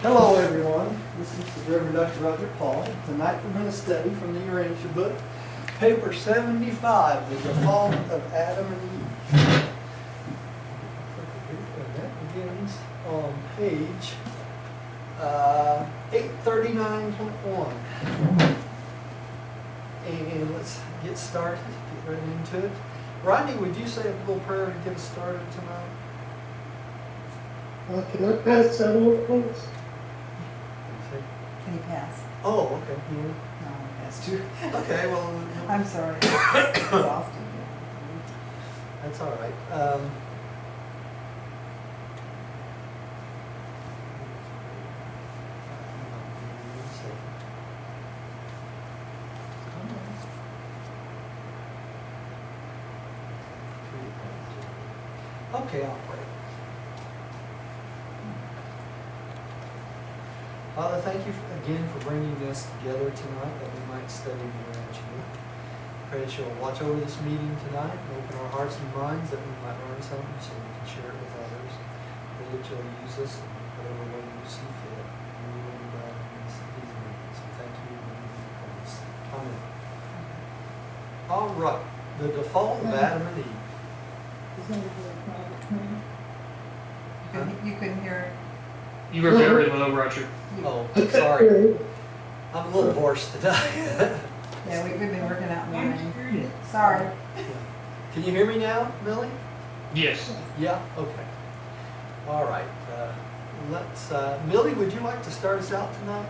Hello everyone, this is the Reverend Dr. Roger Paul. Tonight we're going to study from the Urantia book, paper 75, The Fall of Adam and Eve. And that begins on page 839.1. And let's get started, get right into it. Rodney, would you say a little prayer to get us started tonight? Can I pass that over, please? Can you pass? Oh, okay. You? No, I passed you. Okay, well, I'm sorry. Exhausted. that's all right. Okay, I'll pray. Father, thank you again for bringing us together tonight that we might study the Urantia. Pray that you'll watch over this meeting tonight and open our hearts and minds that we might learn something so we can share it with others. Pray that you'll use us in whatever way you see fit. You will be glad in these meetings. So thank you in the name of Christ. Amen. All right. The default of Adam and Eve. Is that a private prayer? You couldn't hear it? You were very low, Roger. Oh, sorry. I'm a little hoarse today. Yeah, we've been working out in the rain. Sorry. Can you hear me now, Millie? Yes. Yeah, okay. All right. Millie, would you like to start us out tonight?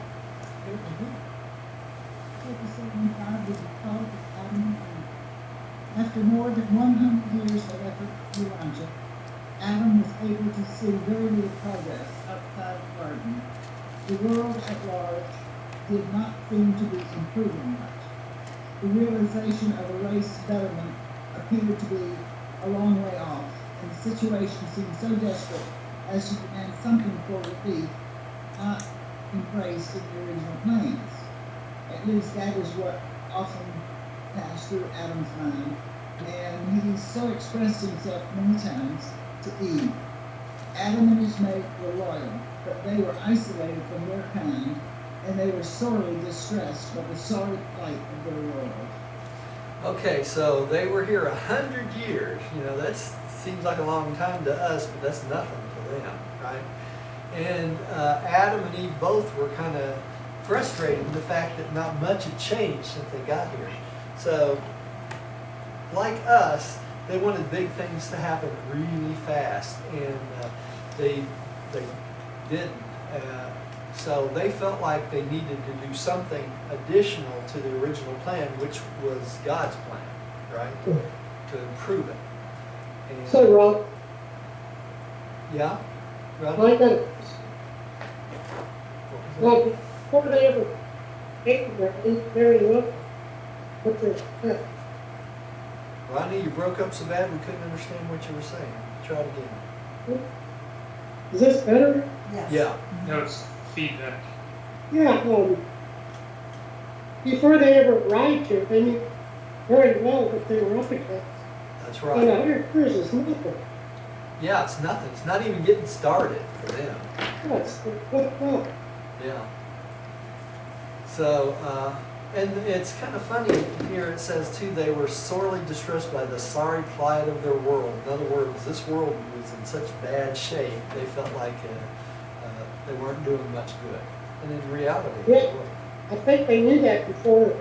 Chapter 75 is the fall of Adam and Eve. After more than 100 years of effort to Elijah, Adam was able to see very little progress outside the garden. The world at large did not seem to be improving much. The realization of a race betterment appeared to be a long way off, and the situation seemed so desperate as to demand something for relief not embraced in the original plans. At least that is what often passed through Adam's mind, and he so expressed himself many times to Eve. Adam and his mate were loyal, but they were isolated from their kind, and they were sorely distressed by the sorry plight of their world. Okay, so they were here 100 years. You know, that seems like a long time to us, but that's nothing to them, right? And Adam and Eve both were kind of frustrated with the fact that not much had changed since they got here. So, like us, they wanted big things to happen really fast, and they didn't. So they felt like they needed to do something additional to the original plan, which was God's plan, right? To improve it. And, So, Rob, yeah, Rob? like that, What was well, before they ever came there, it's very low. But the, that? Rodney, you broke up so bad we couldn't understand what you were saying. Try it again. is this better? Yes. Yeah. No, it's feedback. Yeah, before they ever arrived here, they knew very well what they were up against. That's And right. 100 years is nothing. Yeah, it's nothing. It's not even getting started for them. That's what, Yeah. So, and it's kind of funny here it says too, they were sorely distressed by the sorry plight of their world. In other words, this world was in such bad shape, they felt like they weren't doing much good. And in reality, they Yeah. were. I think they knew that before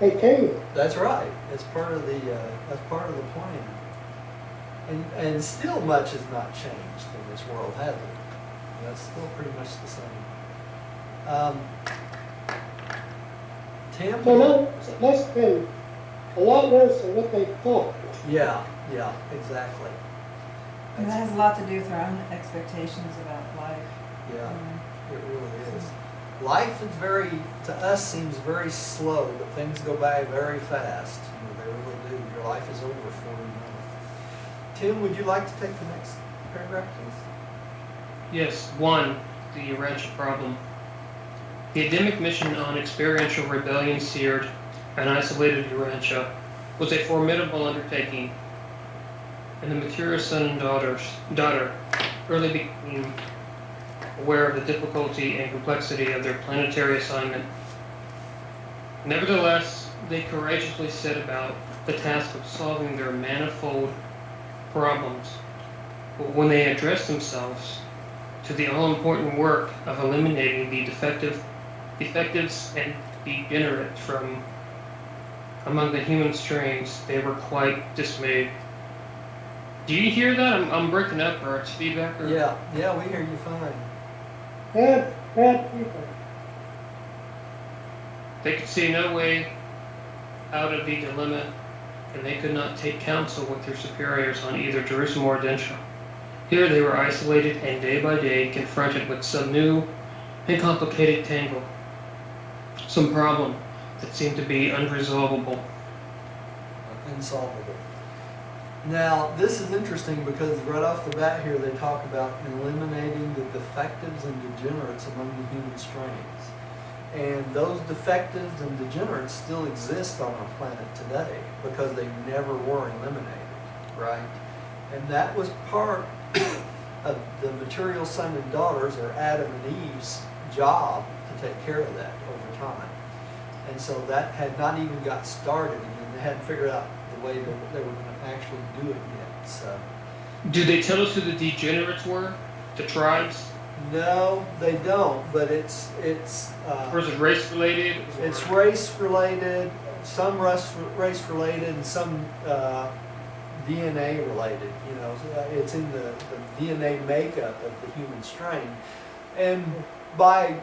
they came. That's right. It's part of the plan. And still much has not changed in this world, has it? That's still pretty much the same. Tim? So no, that's been a lot worse than what they thought. Yeah, exactly. And that has a lot to do with our own expectations about life. Yeah, it really is. Life is to us seems very slow, but things go by very fast. You know, they really do. Your life is over before you know it. Tim, would you like to take the next paragraph, please? Yes. 1. The Urantia problem. The Adamic mission on experiential rebellion seared and isolated Urantia was a formidable undertaking, and the Mathurin daughter early became aware of the difficulty and complexity of their planetary assignment. Nevertheless, they courageously set about the task of solving their manifold problems. But when they addressed themselves to the all-important work of eliminating the defectives and degenerates from among the human strains, they were quite dismayed. Do you hear that? I'm breaking up, or it's feedback? Or... Yeah, we hear you fine. Bad people. They could see no way out of the dilemma, and they could not take counsel with their superiors on either Jerusalem or Densha. Here they were isolated and day by day confronted with some new and complicated tangle, some problem that seemed to be unresolvable. Insolvable. Now, this is interesting because right off the bat here they talk about eliminating the defectives and degenerates among the human strains. And those defectives and degenerates still exist on our planet today because they never were eliminated, right? And that was part of the material son and daughters, or Adam and Eve's job to take care of that over time. And so that had not even got started, and they hadn't figured out the way that they were going to actually do it yet. So, Do they tell us who the degenerates were? The tribes? no, they don't. But it's Or is it race related? it's race related, some race related, and some DNA related. You know, it's in the DNA makeup of the human strain, and by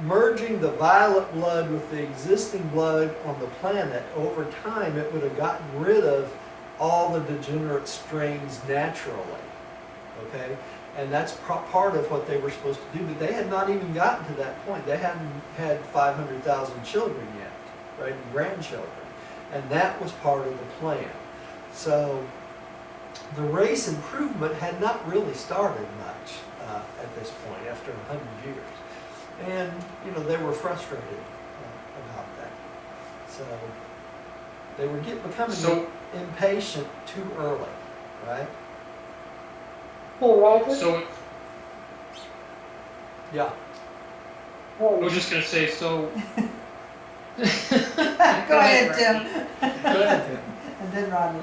merging the violet blood with the existing blood on the planet, over time it would have gotten rid of all the degenerate strains naturally. Okay? And that's part of what they were supposed to do, but they had not even gotten to that point. They hadn't had 500,000 children yet, right? And grandchildren. And that was part of the plan. So the race improvement had not really started much at this point after 100 years. And, you know, they were frustrated about that. So they were becoming impatient too early, right? So Roger, So Yeah. I was just gonna say, so Go ahead, Tim. Go ahead, Tim. And then Rodney.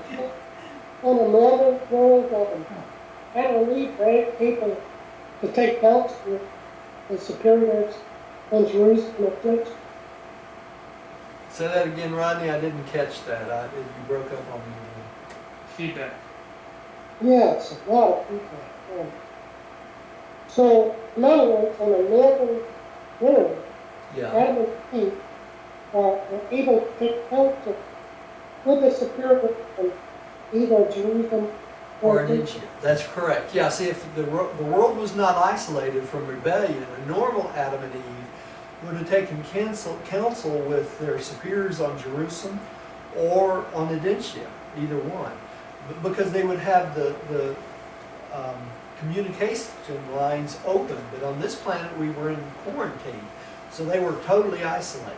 on the northern road of Adam and Eve raised people to take counsel with the superiors in Jerusalem and Densha. Say that again, Rodney. I didn't catch that. You broke up on me again. feedback. Yes, a lot of people. So, in other words, on the northern road, Yeah. Adam and Eve were able to take counsel with the superiors in either Jerusalem Or or an Densha. inch. That's correct. Yeah, see, if the world was not isolated from rebellion, a normal Adam and Eve would have taken counsel with their superiors on Jerusalem or on Adentia, either one, because they would have the communication lines open. But on this planet, we were in quarantine, so they were totally isolated.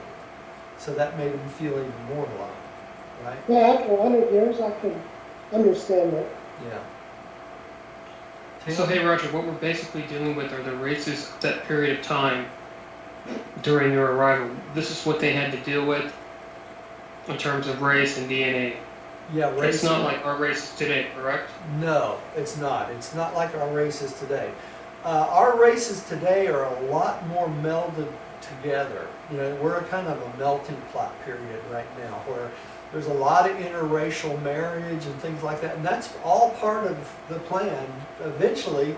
So that made them feel even more alone, right? Yeah, after 100 years, I can understand that. Yeah. So hey Roger, what we're basically dealing with are the races of that period of time during your arrival. This is what they had to deal with in terms of race and DNA. Yeah, race. It's not like our races today, correct? No, it's not. It's not like our races today. Our races today are a lot more melded together. You know, we're a kind of a melting pot period right now where there's a lot of interracial marriage and things like that. And that's all part of the plan. Eventually,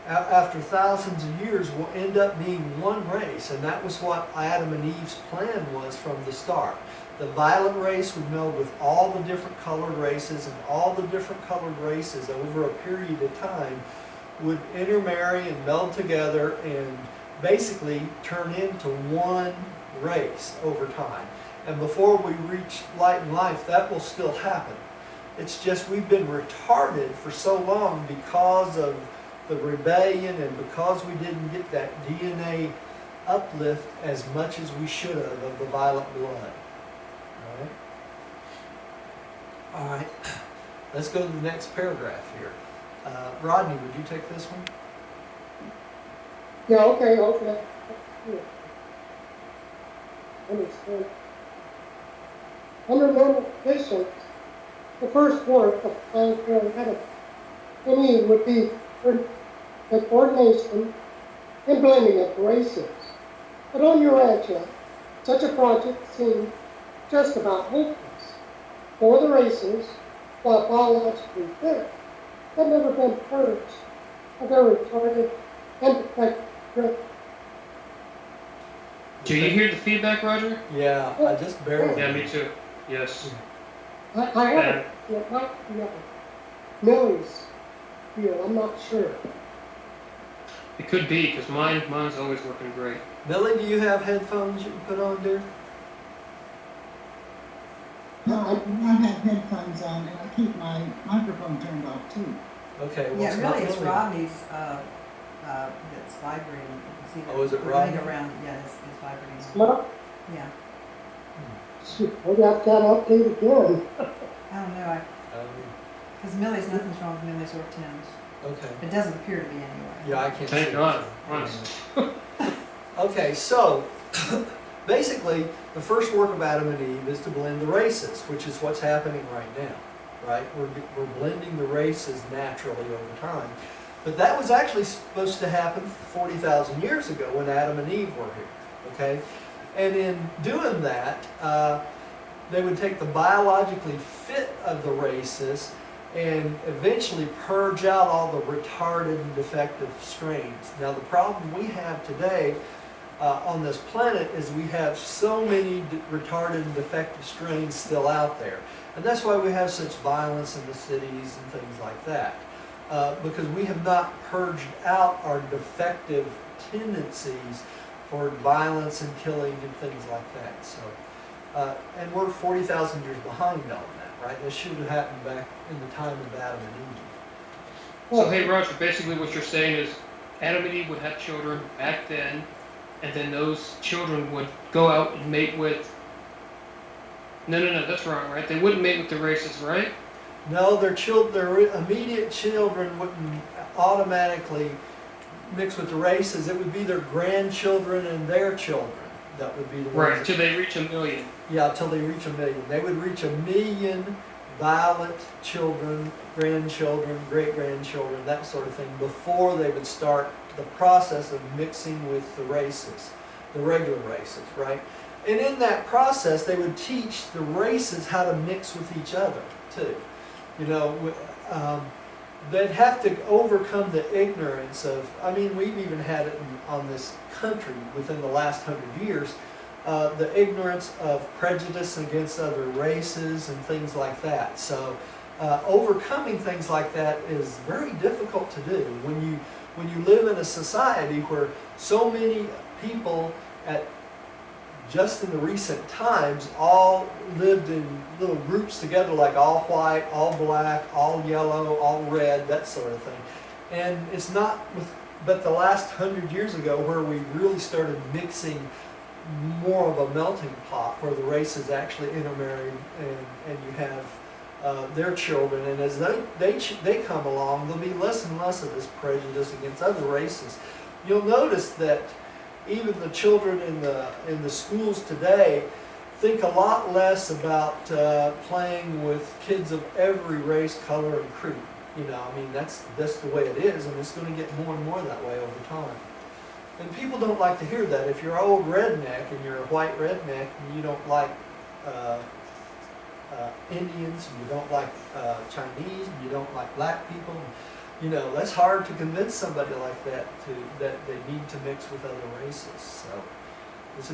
after thousands of years, we'll end up being one race. And that was what Adam and Eve's plan was from the start. The violet race would meld with all the different colored races, and all the different colored races over a period of time would intermarry and meld together and basically turn into one race over time. And before we reach light and life, that will still happen. It's just we've been retarded for so long because of the rebellion and because we didn't get that DNA uplift as much as we should have of the violet blood. All right, let's go to the next paragraph here. Rodney, would you take this one? Yeah, okay. Yeah. Understood. Under normal conditions, the first work of planned parenthood would be the coordination and blending of races. But on your ranch, such a project seemed just about hopeless. For the races, while biologically fit, had never been purged of their retarded and defective drift. Do you hear the feedback, Roger? Yeah, I just barely. Yeah, me too. Yes. I haven't, it might be Millie's deal, I'm not sure. It could be, because mine's always working great. Millie, do you have headphones you can put on, dear? No, I do not have headphones on, and I keep my microphone turned off too. Okay, well, Yeah, it's not really, it's Millie. Rodney's, that's vibrating. You can see Oh, is it the Rodney? ring around, yeah, it's vibrating. Well, Yeah, maybe I've got to update again. I don't know, because Millie's, nothing's wrong with Millie's or Tim's. Okay. It doesn't appear to be anyway. Yeah, I can't see. Thank it, God. so- Honest. Okay, so basically, the first work of Adam and Eve is to blend the races, which is what's happening right now, right? We're blending the races naturally over time. But that was actually supposed to happen 40,000 years ago when Adam and Eve were here, okay? And in doing that, they would take the biologically fit of the races and eventually purge out all the retarded and defective strains. Now the problem we have today on this planet is we have so many retarded and defective strains still out there. And that's why we have such violence in the cities and things like that. Because we have not purged out our defective tendencies for violence and killing and things like that. So, and we're 40,000 years behind on that, right? This should have happened back in the time of Adam and Eve. So, hey, Roger, basically what you're saying is Adam and Eve would have children back then, and then those children would go out and mate with... No, that's wrong, right? They wouldn't mate with the races, right? No, their immediate children wouldn't automatically mix with the races. It would be their grandchildren and their children that would be the ones. Right, till they reach 1 million. Yeah, until they reach 1 million. They would reach 1 million violent children, grandchildren, great-grandchildren, that sort of thing, before they would start the process of mixing with the races, the regular races, right? And in that process, they would teach the races how to mix with each other, too. You know, they'd have to overcome the ignorance of, I mean, we've even had it on this country within the last 100 years, the ignorance of prejudice against other races and things like that. So overcoming things like that is very difficult to do when you live in a society where so many people just in the recent times all lived in little groups together, like all white, all black, all yellow, all red, that sort of thing. And it's not but the last 100 years ago where we really started mixing more of a melting pot where the races actually intermarried and you have their children, and as they come along, there'll be less and less of this prejudice against other races. You'll notice that even the children in the schools today think a lot less about playing with kids of every race, color, and creed. You know, I mean, that's the way it is, and it's going to get more and more that way over time. And people don't like to hear that. If you're an old redneck and you're a white redneck and you don't like Indians, and you don't like Chinese, and you don't like black people, you know, that's hard to convince somebody like that that they need to mix with other races. So it's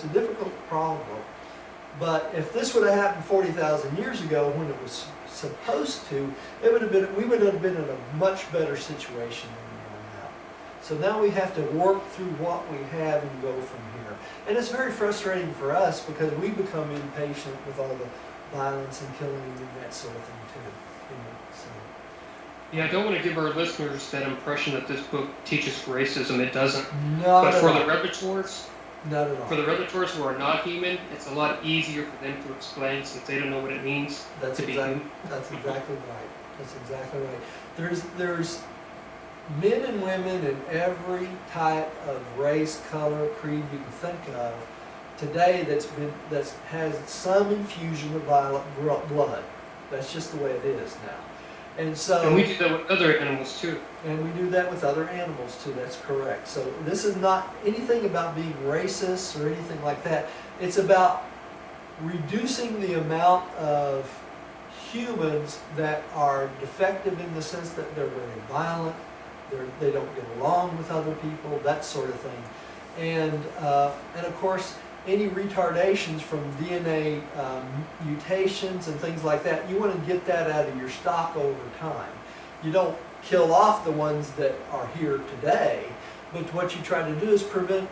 a difficult problem. But if this would have happened 40,000 years ago when it was supposed to, we would have been in a much better situation than we are now. So now we have to work through what we have and go from here. And it's very frustrating for us because we become impatient with all the violence and killing and that sort of thing too. You know, so. Yeah, I don't want to give our listeners that impression that this book teaches racism. It doesn't. Not But at for all. the Revelatories, Not at all. for the Revelatories who are not human, it's a lot easier for them to explain since they don't know what it means That's to be exactly human. right. That's exactly right. There's men and women in every type of race, color, creed you can think of today that's has some infusion of violet blood. That's just the way it is now. And so, And we do that with other animals too. and we do that with other animals too, that's correct. So this is not anything about being racist or anything like that. It's about reducing the amount of humans that are defective in the sense that they're very violent, they don't get along with other people, that sort of thing. And of course, any retardations from DNA mutations and things like that, you want to get that out of your stock over time. You don't kill off the ones that are here today, but what you try to do is prevent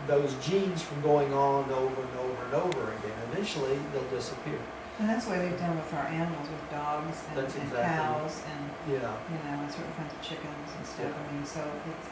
those genes from going on over and over and over again. Eventually, they'll disappear. And that's the way they've done with our animals, with dogs and, That's and exactly cows and, Yeah. and certain kinds of chickens and stuff. Yeah. I mean, so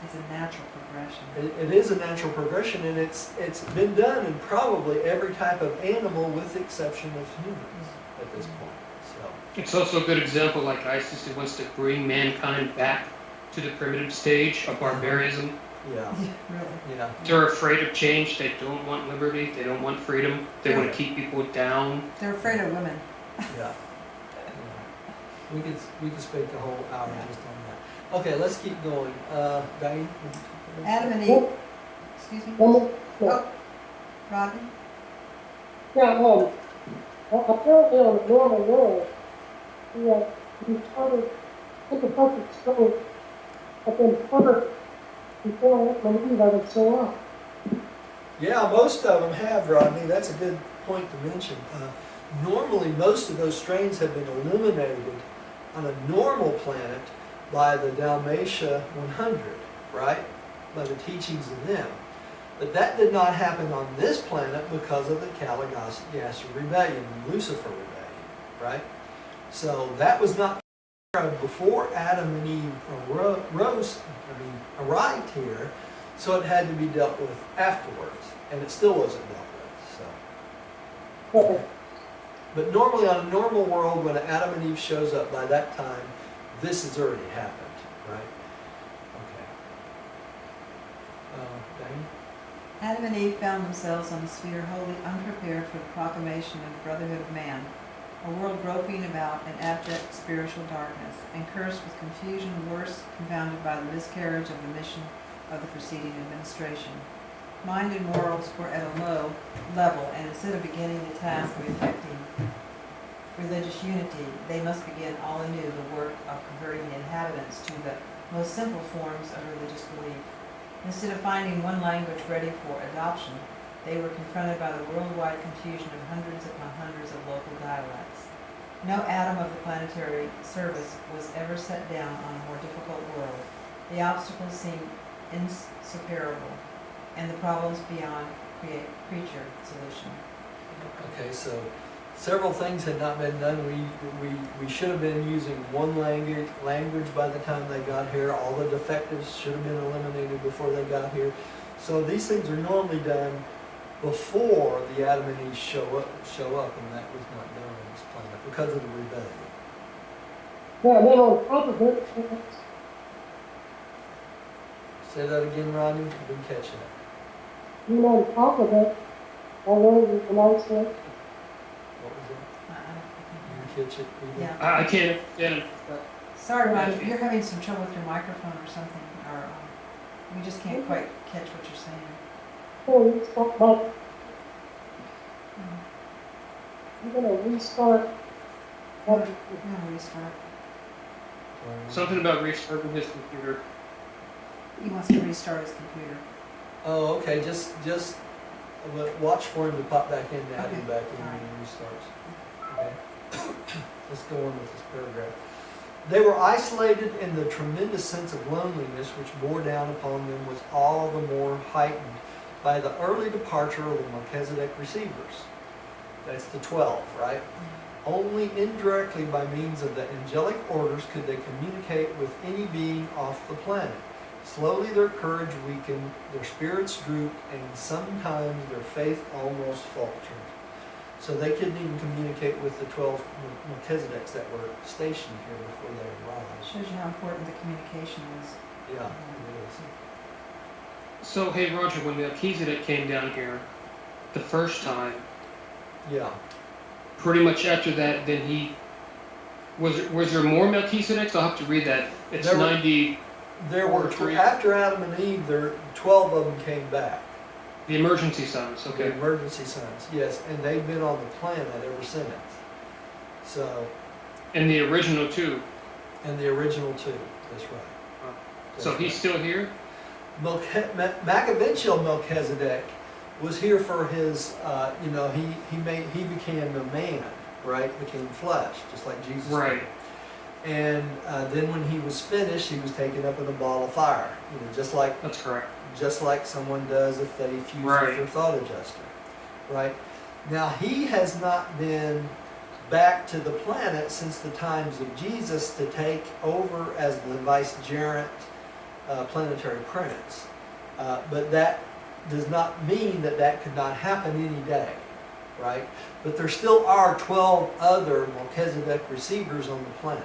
it's a natural progression. It is a natural progression, and it's been done in probably every type of animal with the exception of humans at this point. So, It's also a good example, like ISIS, who wants to bring mankind back to the primitive stage of barbarism. yeah, Really. yeah. They're afraid of change. They don't want liberty. They don't want freedom. They want to keep people down. They're afraid of women. Yeah. We could spend the whole hour just on that. Okay, let's keep going. Diane? Adam and Eve. Excuse me? One, yeah, Oh, Rodney? yeah, apparently on a normal world, you started with the perfect storm, but then first, before Adam and Eve ever show up. Yeah, most of them have, Rodney. That's a good point to mention. Normally, most of those strains have been eliminated on a normal planet by the Dalmatia 100, right? By the teachings of them. But that did not happen on this planet because of the Caligasser rebellion, Lucifer rebellion, right? So that was not before Adam and Eve arrived here, so it had to be dealt with afterwards, and it still wasn't dealt with. So, Okay. but normally on a normal world, when Adam and Eve shows up, by that time, this has already happened, right? Okay. Diane? Adam and Eve found themselves on a sphere wholly unprepared for the proclamation of the brotherhood of man, a world groping about in abject spiritual darkness, and cursed with confusion worse confounded by the miscarriage of the mission of the preceding administration. Mind and morals were at a low level, and instead of beginning the task of effecting religious unity, they must begin all anew the work of converting the inhabitants to the most simple forms of religious belief. Instead of finding one language ready for adoption, they were confronted by the worldwide confusion of hundreds upon hundreds of local dialects. No atom of the planetary service was ever set down on a more difficult world. The obstacles seemed insuperable, and the problems beyond creature solution. Okay, so several things had not been done. We should have been using one language by the time they got here. All the defectives should have been eliminated before they got here. So these things are normally done before the Adam and Eve show up, and that was not done on this planet because of the rebellion. Yeah, and then on top of it, Say that again, Rodney. I didn't catch that. you know, on top of it, although you pronounce it, What was it? You didn't catch it either? Yeah. I can't understand. Sorry, Roger, you're having some trouble with your microphone or something, or we just can't quite catch what you're saying. oh, it's not like you're gonna restart. We're gonna restart. Something about restarting his computer. He wants to restart his computer. Oh, okay. Just watch for him to pop back in, add him Okay. back in All right. when he restarts. Okay. Let's go on with this paragraph. They were isolated, and the tremendous sense of loneliness which bore down upon them was all the more heightened by the early departure of the Melchizedek receivers. That's the 12, right? Only indirectly by means of the angelic orders could they communicate with any being off the planet. Slowly their courage weakened, their spirits drooped, and sometimes their faith almost faltered. So they couldn't even communicate with the 12 Melchizedeks that were stationed here before they arrived. Shows you how important the communication is. Yeah, it So, hey, Roger, when Melchizedek came down here the first time, is. Yeah. pretty much after that, then was there more Melchizedeks? I'll have to read that. It's There were- 90, There were, Three. after Adam and Eve, 12 of them came back. the emergency sons, The okay. emergency sons, yes, and they've been on the planet ever since. So, And the original two. and the original two, that's right. So That's he's right. still here? Macavential Melchizedek was here for his, he became a man, right? Became flesh, just like Jesus did. Right. And then when he was finished, he was taken up in a ball of fire, just like That's correct. someone does if they fuse Right. with their thought adjuster, right? Now he has not been back to the planet since the times of Jesus to take over as the vicegerent planetary prince, but that does not mean that could not happen any day, right? But there still are 12 other Melchizedek receivers on the planet.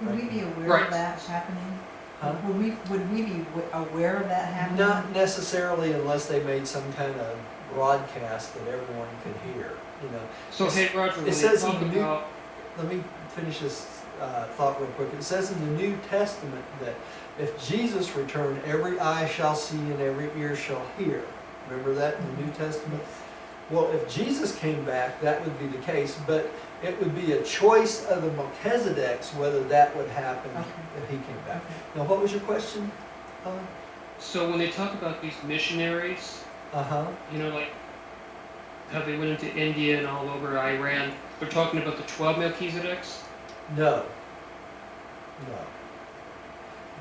Would we be aware Right. of that happening? Huh? Would we be aware of that happening? Not necessarily unless they made some kind of broadcast that everyone could hear, So, It's- hey, Roger, when they says talk in New- about, Let me finish this thought real quick. It says in the New Testament that if Jesus returned, every eye shall see and every ear shall hear. Remember that in the New Testament? Well, if Jesus came back, that would be the case, but it would be a choice of the Melchizedeks whether that would happen Okay. if he came back. Okay. Now, what was your question? so when they talk about these missionaries, Uh-huh. like how they went into India and all over Iran, they're talking about the 12 Melchizedeks? No.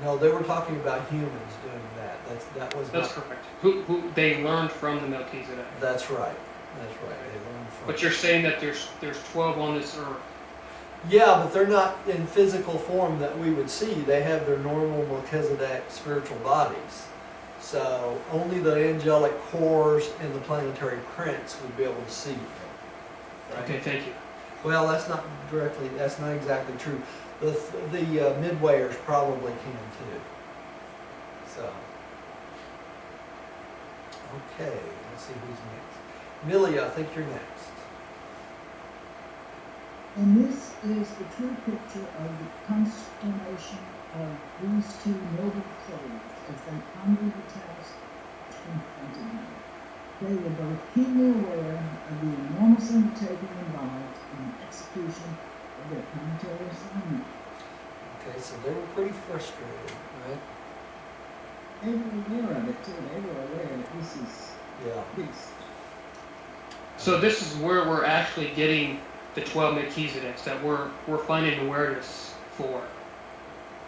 No, they were talking about humans doing that. That was That's not. correct. Who they learned from the Melchizedek. That's right. That's right. They learned from. But you're saying that there's 12 on this earth. Yeah, but they're not in physical form that we would see. They have their normal Melchizedek spiritual bodies. So only the angelic cores and the planetary prince would be able to see them. Right? Okay, thank you. Well, that's not exactly true. The midwayers probably can too. So, okay, let's see who's next. Millie, I think you're next. And this is the true picture of the consternation of these two noble souls as they pondered the task which confronted them. They were both keenly aware of the enormous undertaking involved in the execution of their planetary assignment. Okay, so they were pretty frustrated, right? They were aware of it too. They were aware that this is Yeah. big. So this is where we're actually getting the 12 Melchizedeks that we're finding awareness for.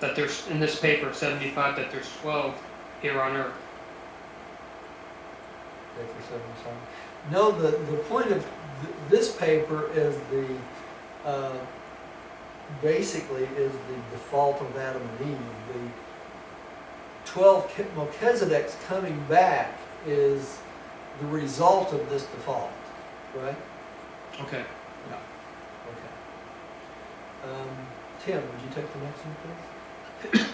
That there's, in this paper, 75, that there's 12 here on Earth. Okay, for 77. No, the point of this paper is basically is the default of Adam and Eve. The 12 Melchizedeks coming back is the result of this default, right? Okay. Yeah. Okay. Tim, would you take the next one, please?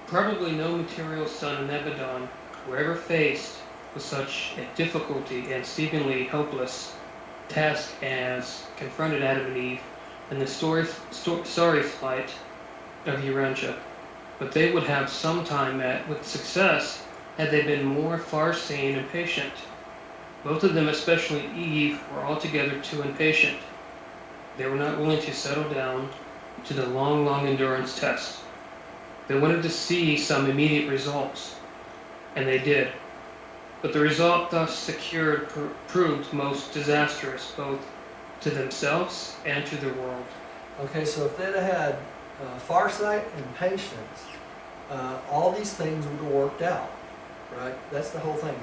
Probably no material son in Abaddon were ever faced with such a difficulty and seemingly hopeless task as confronted Adam and Eve in the sorry flight of Urantia. But they would have sometime met with success had they been more far-seeing and patient. Both of them, especially Eve, were altogether too impatient. They were not willing to settle down to the long endurance test. They wanted to see some immediate results, and they did. But the result thus secured proved most disastrous both to themselves and to the world. Okay, so if they'd had farsight and patience, all these things would have worked out, right? That's the whole thing.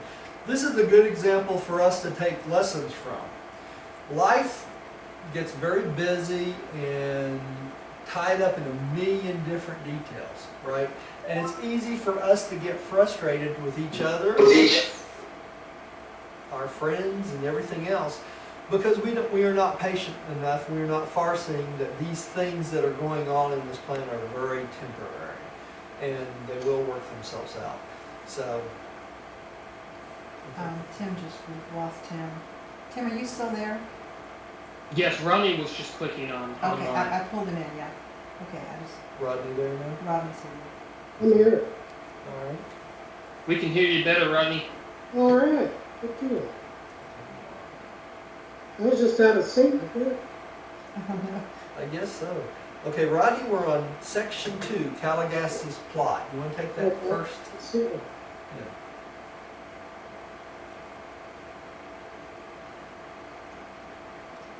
This is a good example for us to take lessons from. Life gets very busy and tied up in a million different details, right? And it's easy for us to get frustrated with each other, our friends, and everything else. Because we are not patient enough, we are not foreseeing that these things that are going on in this planet are very temporary, and they will work themselves out. So, Tim we lost Tim. Tim, are you still there? Yes, Ronnie was just clicking on Okay, online. I pulled him in, yeah. Okay, I just, Rodney there now? Robin's here. I'm here. All right. We can hear you better, Rodney. All right, good deal. I was just out of sync with it. I guess so. Okay, Rodney, we're on section 2, Caligas's plot. You want to take that Okay. first? Let's see. Yeah.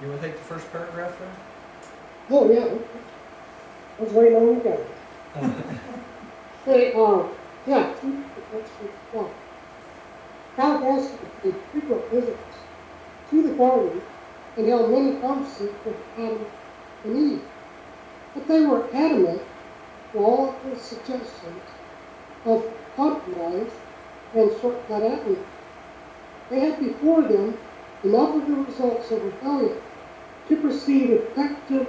You want to take the first paragraph there? Oh, yeah. Okay. I was waiting on you guys. Hey, yeah, that's yeah. Caligas made frequent visits to the garden and held many conversations with Adam and Eve. But they were adamant for all of his suggestions of compromise and shortcut avenues. They had before them enough of the results of rebellion to perceive effective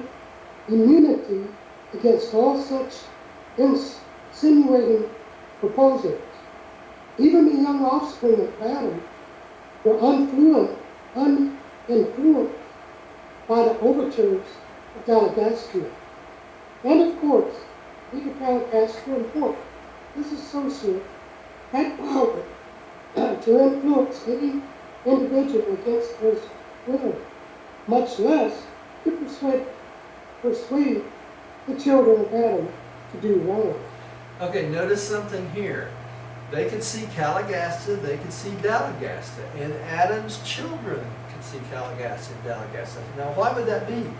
immunity against all such insinuating proposals. Even the young offspring of Adam were uninfluenced by the overtures of Galligastia. And of course, Peter Galligastia and his associate, had power to influence any individual against his will, much less to persuade the children of Adam to do wrong. Okay, notice something here. They could see Caligasta, they could see Dalagasta, and Adam's children could see Caligasta and Dalagasta. Now, why would that be?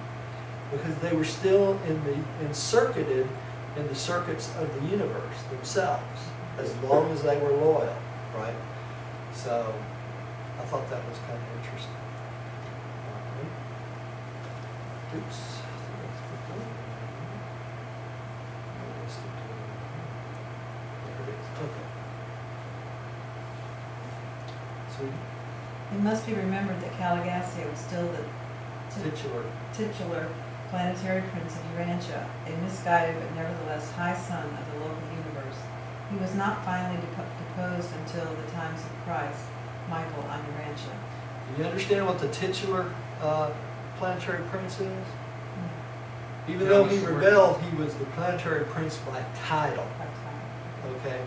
Because they were still encircuited in the circuits of the universe themselves, as long as they were loyal, right? So, I thought that was kind of interesting. All right. Oops. I think that's the point. There it is. Okay. So, It must be remembered that Caligastia was still the titular planetary prince of Urantia, a misguided but nevertheless high son of the local universe. He was not finally deposed until the times of Christ, Michael on Urantia. do you understand what the titular planetary prince is? Even No, though he Mr. Word. rebelled, he was the planetary prince by title. Okay,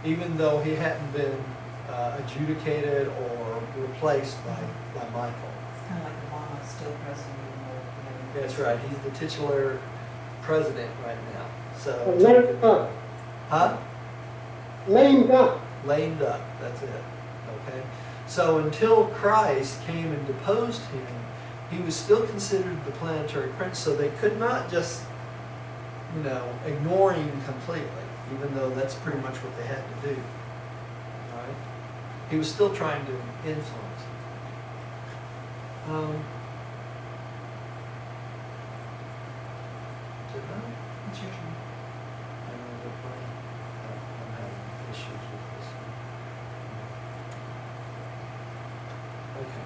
even though he hadn't been adjudicated or replaced by Michael. It's kind of like Obama still president of the world. That's right. He's the titular president right now. So, Lame duck. huh? Lame duck. Lame duck. That's it. Okay. So until Christ came and deposed him, he was still considered the planetary prince. So they could not just, ignore him completely, even though that's pretty much what they had to do. Right? He was still trying to influence. Did I? It's your turn. I know that I'm having issues with this one. Okay.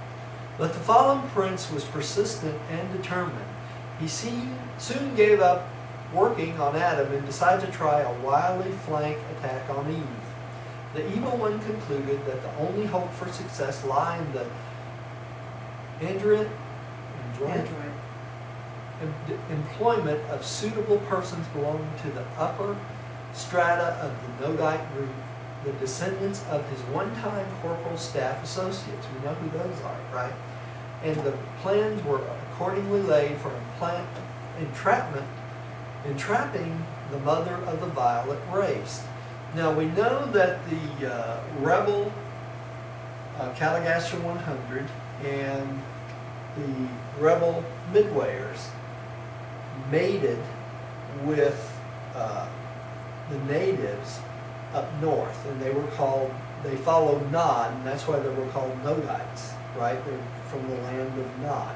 But the fallen prince was persistent and determined. He soon gave up working on Adam and decided to try a wily flank attack on Eve. The evil one concluded that the only hope for success lay in the Android. employment of suitable persons belonging to the upper strata of the Nodite group, the descendants of his one-time corporal staff associates. We know who those are, right? And the plans were accordingly laid for entrapping the mother of the violet race. Now we know that the rebel Caligastia 100 and the rebel Midwayers mated with the natives up north, and they followed Nod, and that's why they were called Nodites, right? They're from the land of Nod.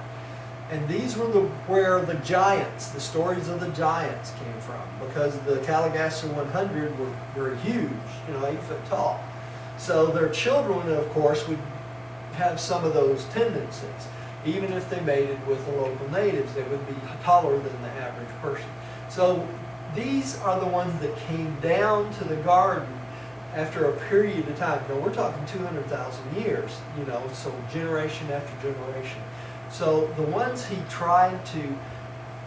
And these were where the giants, the stories of the giants came from, because the Caligastia 100 were huge, 8 foot tall. So their children, of course, would have some of those tendencies. Even if they mated with the local natives, they would be taller than the average person. So these are the ones that came down to the garden after a period of time. Now we're talking 200,000 years, so generation after generation. So the ones he tried to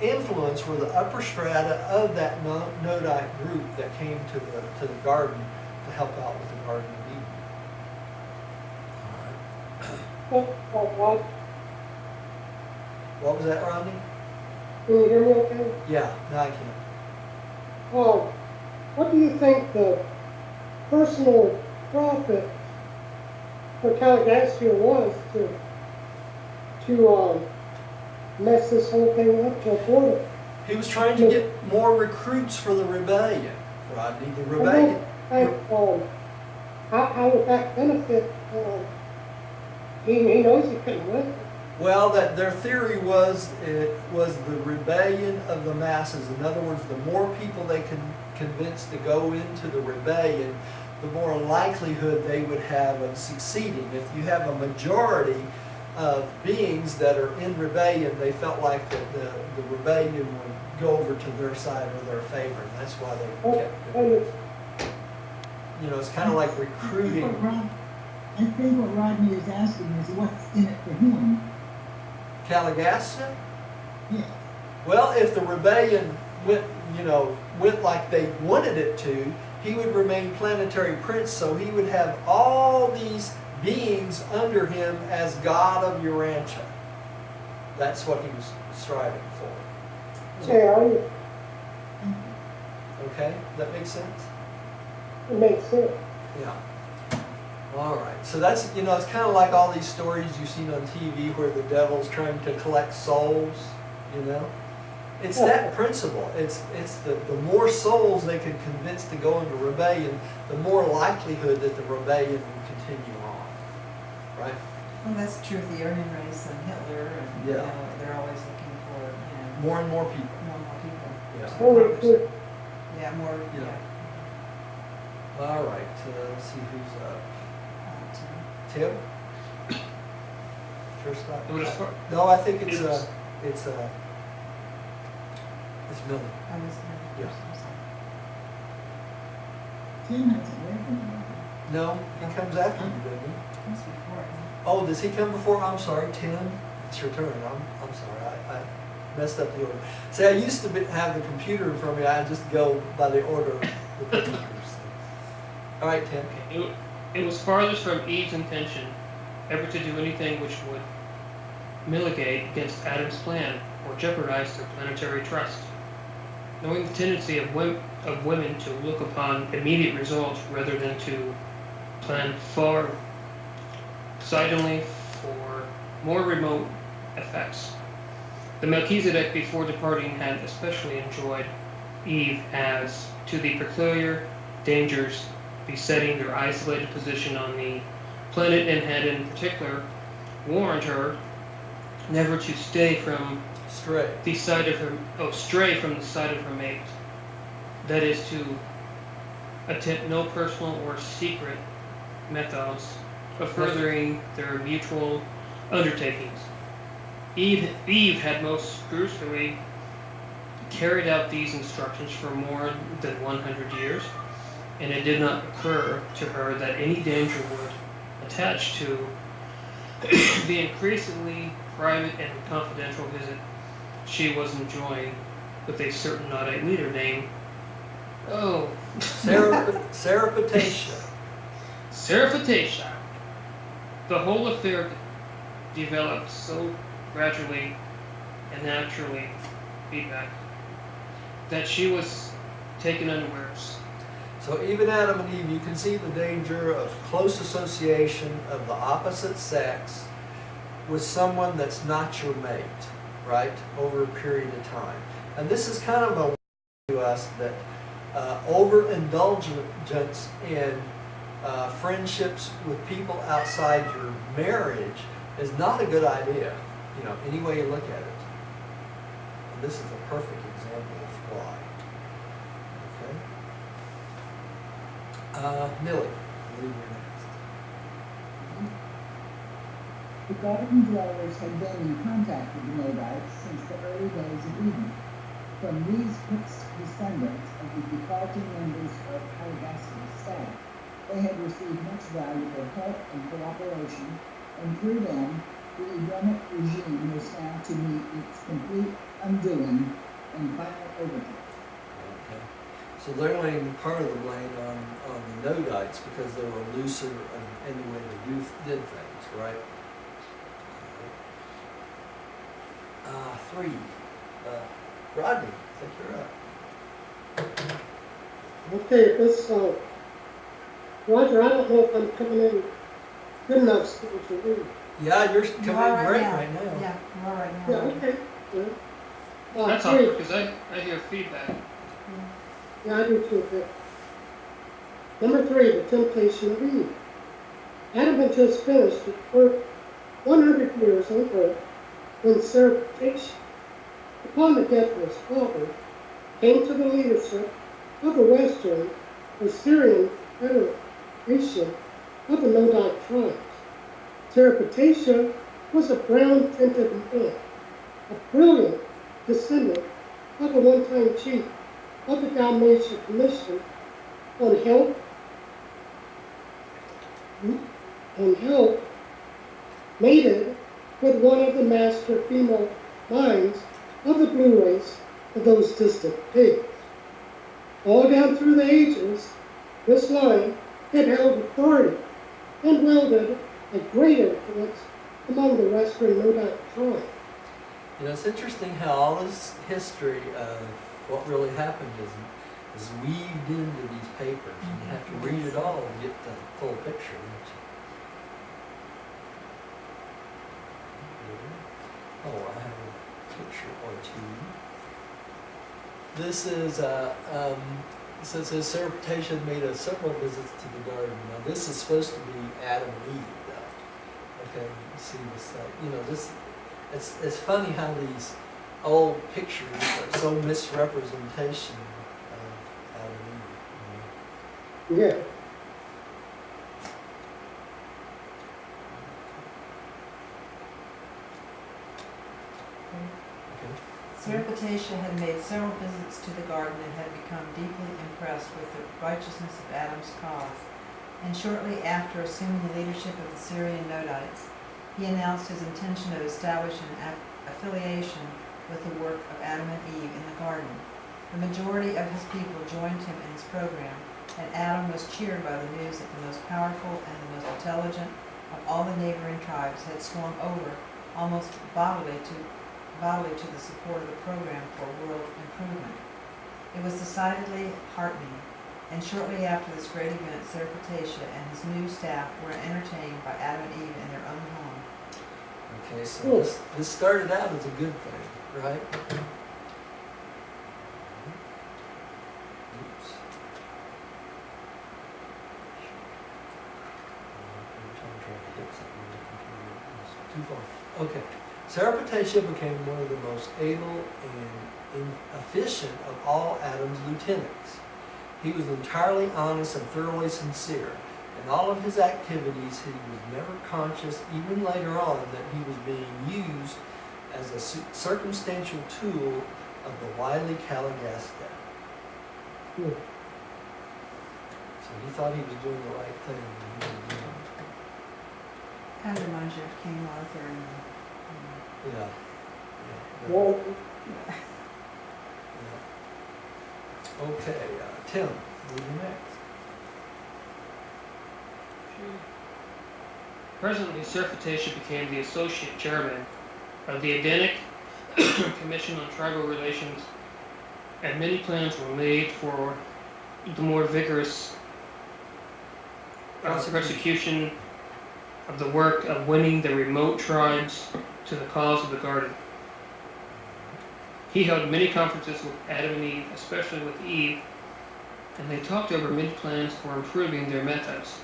influence were the upper strata of that Nodite group that came to the garden to help out with the Garden of Eden. All right. What? What was that, Rodney? Can you hear me okay? Yeah, now I can. What do you think the personal profit for Caligastia was to mess this whole thing up, to afford it? He was trying to get more recruits for the rebellion, Rodney. The rebellion. How would that benefit? He knows he couldn't win. Well, that their theory was it was the rebellion of the masses. In other words, the more people they can convince to go into the rebellion, the more likelihood they would have of succeeding. If you have a majority of beings that are in rebellion, they felt like that the rebellion would go over to their side or their favor. And that's why they kept doing it. It's kind of like recruiting. I think what Rodney is asking is what's in it for him. Caligastia? Yes. Well, if the rebellion went like they wanted it to, he would remain planetary prince, so he would have all these beings under him as god of Urantia. That's what he was striving for. Okay, Okay, that makes sense? it makes sense. Yeah. All right. So that's, it's kind of like all these stories you've seen on TV where the devil's trying to collect souls, It's that principle. It's the more souls they can convince to go into rebellion, the more likelihood that the rebellion will continue on. Right? Well, that's true of the Aryan race and Hitler, and Yeah. they're always looking for More and more people. more and more people. Yeah. Yeah, more. Yeah. Yeah. All right. Let's see who's up. Tim. Tim? Sure, Scott? It was far- No, I think it's Millie. I was Yeah. Tim hasn't read them. No, he comes after you, doesn't he? That's before. Oh, does he come before? I'm sorry, Tim. It's your turn. I'm sorry. I messed up the order. See, I used to have the computer in front of me. I just go by the order of the pictures. All right, Tim. It was farthest from Eve's intention ever to do anything which would militate against Adam's plan or jeopardize their planetary trust. Knowing the tendency of women to look upon immediate results rather than to plan far silently for more remote effects. The Melchizedek before departing had especially enjoyed Eve as to the peculiar dangers besetting their isolated position on the planet, and had in particular warned her never to stray from the side of her mate. That is, to attempt no personal or secret methods of furthering their mutual undertakings. Eve had most scrupulously carried out these instructions for more than 100 years, and it did not occur to her that any danger would attach to the increasingly private and confidential visit she was enjoying with a certain Nodite leader named Serapetasha. Serapetasha. The whole affair developed so gradually and naturally feedback that she was taken unawares. So even Adam and Eve, you can see the danger of close association of the opposite sex with someone that's not your mate, right, over a period of time. And this is kind of a to us that overindulgence in friendships with people outside your marriage is not a good idea, any way you look at it. And this is a perfect example of why. Okay. Millie, I believe you're next. The garden dwellers had been in contact with the Nodites since the early days of Eden. From these mixed descendants of the departing members of Madagascar's staff, they had received much valuable help and cooperation, and through them, the Edomic regime was now to meet its complete undoing and final overthrow. Okay. So they're laying part of the blame on the Nodites because they were looser in the way they did things, right? Three. Rodney, I think you're up. Okay, this, Roger, I don't know if I'm coming in good enough still to read. Yeah, you're You coming are in great now. right now. Yeah, you are right now. Yeah, okay, yeah. That's Three. awkward, because I hear feedback. Yeah, I do too, a bit. Number 3, the temptation of Eve. Adam had just finished his work 100 years on earth when Sarah, upon the death of his father, came to the leadership of the Western Assyrian Federation of the Nodite tribes. Terapetesha was a brown-tinted man, a brilliant descendant of the one-time chief of the Dalmatian Commission on Health, mated with one of the master female minds of the blue race of those distant pigs. All down through the ages, this line had held authority and wielded a great influence among the Western Nodite tribes. You know, it's interesting how all this history of what really happened is weaved into these papers, and you have to read it all to get the full picture, don't you? Oh, I have a picture or two. This is, it says Sarah made several visits to the garden. Now, this is supposed to be Adam and Eve, though. Okay, you see this, it's funny how these old pictures are so misrepresentation of Adam and Eve. Yeah. Okay. Sareptatia had made several visits to the garden and had become deeply impressed with the righteousness of Adam's cause. And shortly after assuming the leadership of the Syrian Nodites, he announced his intention of establishing an affiliation with the work of Adam and Eve in the garden. The majority of his people joined him in his program, and Adam was cheered by the news that the most powerful and the most intelligent of all the neighboring tribes had swung over almost bodily to the support of the program for world improvement. It was decidedly heartening, and shortly after this great event, Sareptatia and his new staff were entertained by Adam and Eve in their own home. Okay, so this started out as a good thing, right? Oops. I'm trying to hit something on the computer. It's too far. Okay. Sareptatia became one of the most able and efficient of all Adam's lieutenants. He was entirely honest and thoroughly sincere. In all of his activities, he was never conscious, even later on, that he was being used as a circumstantial tool of the wily Calagasta. Hmm. So he thought he was doing the right thing. And he was doing Kind of reminds you of King Arthur and yeah. Well, Yeah. Okay, Tim, moving next. Presently, Sareptatia became the associate chairman of the Edenic Commission on Tribal Relations, and many plans were made for the more vigorous persecution of the work of winning the remote tribes to the cause of the garden. He held many conferences with Adam and Eve, especially with Eve, and they talked over many plans for improving their methods.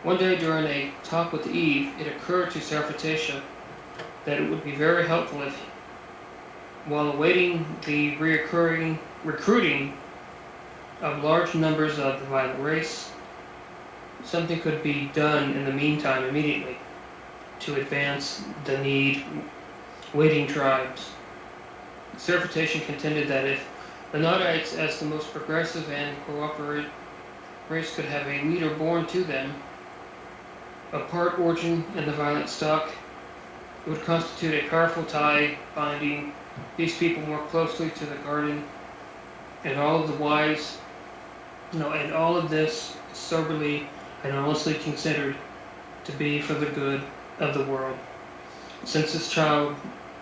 One day during a talk with Eve, it occurred to Sareptatia that it would be very helpful if, while awaiting the recruiting of large numbers of the violent race, something could be done in the meantime immediately. to advance the need waiting tribes. Certification contended that if the Nodites, as the most progressive and cooperative race, could have a leader born to them, of part origin in the violent stock, it would constitute a powerful tie binding these people more closely to the garden, and all of the wise, and all of this soberly and honestly considered to be for the good of the world. Since this child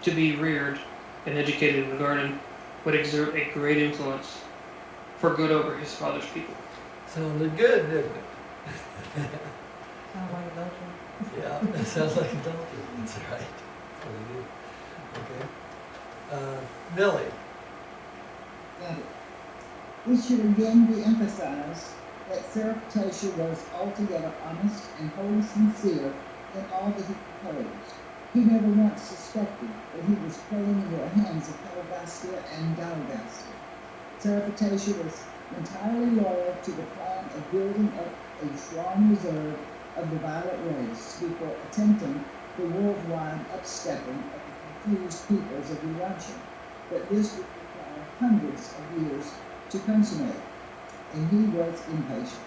to be reared and educated in the garden would exert a great influence for good over his father's people. Sounded good, didn't it? Sounds like adultery. Yeah, it sounds like adultery. That's right. That's what it is. Okay. Millie. Got it. It should again be emphasized that Surreptitia was altogether honest and wholly sincere in all that he proposed. He never once suspected that he was playing into the hands of Calabastia and Galabastia. Surreptitia was entirely loyal to the plan of building up a strong reserve of the violet race before attempting the worldwide upstepping of the confused peoples of Urantia. But this would require hundreds of years to consummate, and he was impatient.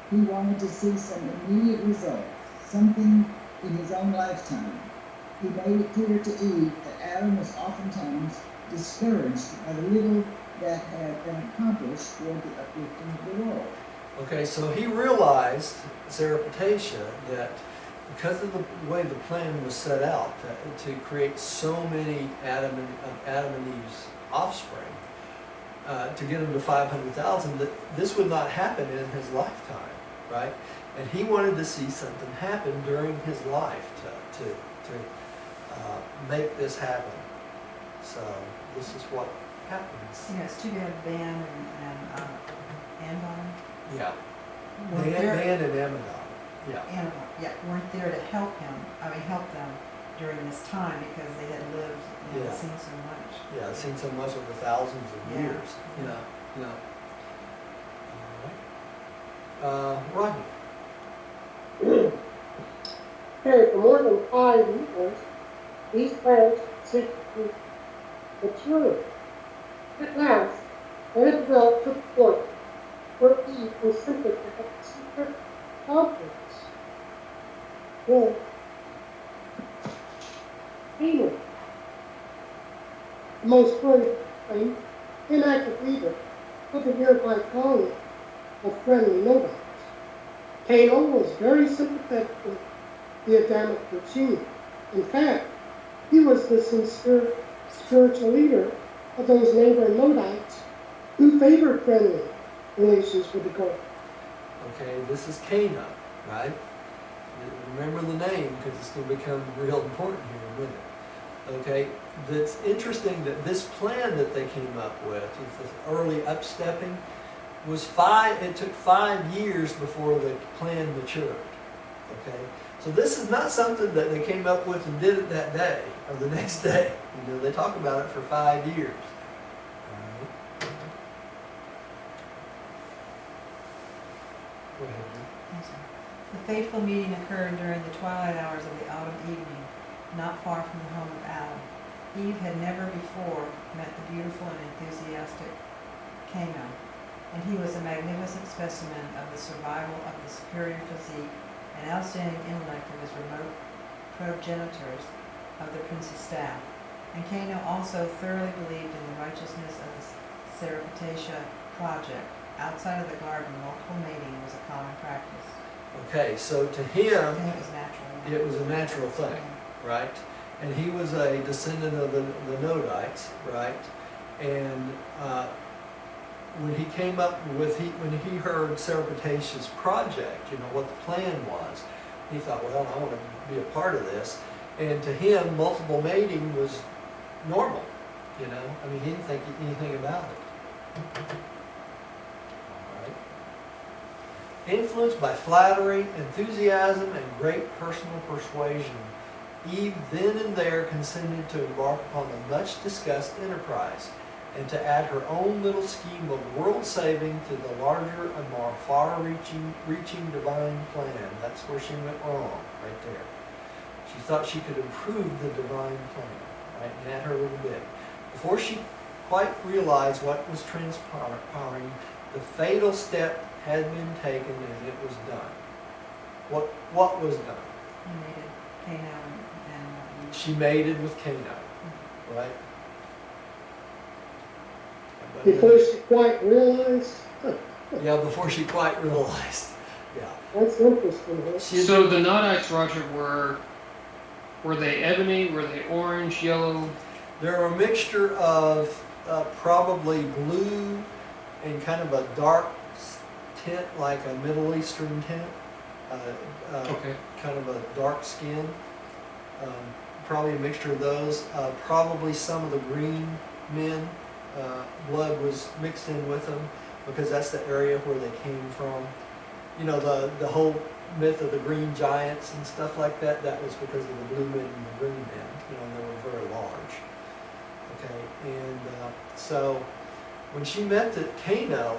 He wanted to see some immediate results, something in his own lifetime. He made it clear to Eve that Adam was oftentimes discouraged by the little that had been accomplished toward the uplifting of the world. Okay, so he realized, Surreptitia, that because of the way the plan was set out to create so many Adam and Eve's offspring, to get him to 500,000, that this would not happen in his lifetime, right? And he wanted to see something happen during his life to make this happen. So this is what happens. You know, it's too bad Van and Andon Yeah. weren't there. Dan and Amidon. Yeah. Andon, weren't there to help him. Help them during this time because they had lived and Yeah. seen so much. Yeah, I've seen so much over thousands of Yeah. years. Yeah. All right. Rodney. Okay, for more than 5 years, these plants seemed to mature. At last, Annabelle took the point where Eve was simply to have a secret conference. Then, Haman, the most friendly, inactive leader of the nearby colony of friendly Nobites. Cain was very sympathetic with the Adamic regime. In fact, he was the sincere spiritual leader of those neighboring Nobites who favored friendly relations with the God. Okay, this is Cana, right? Remember the name because it's going to become real important here in a minute. Okay, that's interesting that this plan that they came up with this early upstepping, it took 5 years before the plan matured. Okay, so this is not something that they came up with and did it that day or the next day. They talk about it for 5 years. All right. Go ahead. Yes, sir. The fateful meeting occurred during the twilight hours of the autumn evening, not far from the home of Adam. Eve had never before met the beautiful and enthusiastic Cana, and he was a magnificent specimen of the survival of the superior physique and outstanding intellect of his remote progenitors of the princely staff. And Cana also thoroughly believed in the righteousness of the Surreptitia project. Outside of the garden, multiple mating was a common practice. Okay, so to him, And it was natural. it was a natural thing, right? And he was a descendant of the Nodites, right? And when he came up with, when he heard Surreptitia's project, what the plan was, he thought, well, I want to be a part of this. And to him, multiple mating was normal, he didn't think anything about it. All right. Influenced by flattery, enthusiasm, and great personal persuasion, Eve then and there consented to embark upon the much-discussed enterprise and to add her own little scheme of world saving to the larger and more far-reaching divine plan. That's where she went wrong, right there. She thought she could improve the divine plan, right? And add her little bit. Before she quite realized what was transpiring, the fatal step had been taken and it was done. What was done? He made it Cana and She mated with Cana, right? Before she quite realized, Yeah, before she quite realized. Yeah. that's interesting, huh? She had So the Nodites, Roger, were they ebony? Were they orange, yellow? They're a mixture of probably blue and kind of a dark tint, like a Middle Eastern tint. Okay. Kind of a dark skin. Probably a mixture of those. Probably some of the green men. Blood was mixed in with them because that's the area where they came from. You know, the whole myth of the green giants and stuff like that, that was because of the blue men and the green men. You know, they were very large. Okay, and so when she met Cana,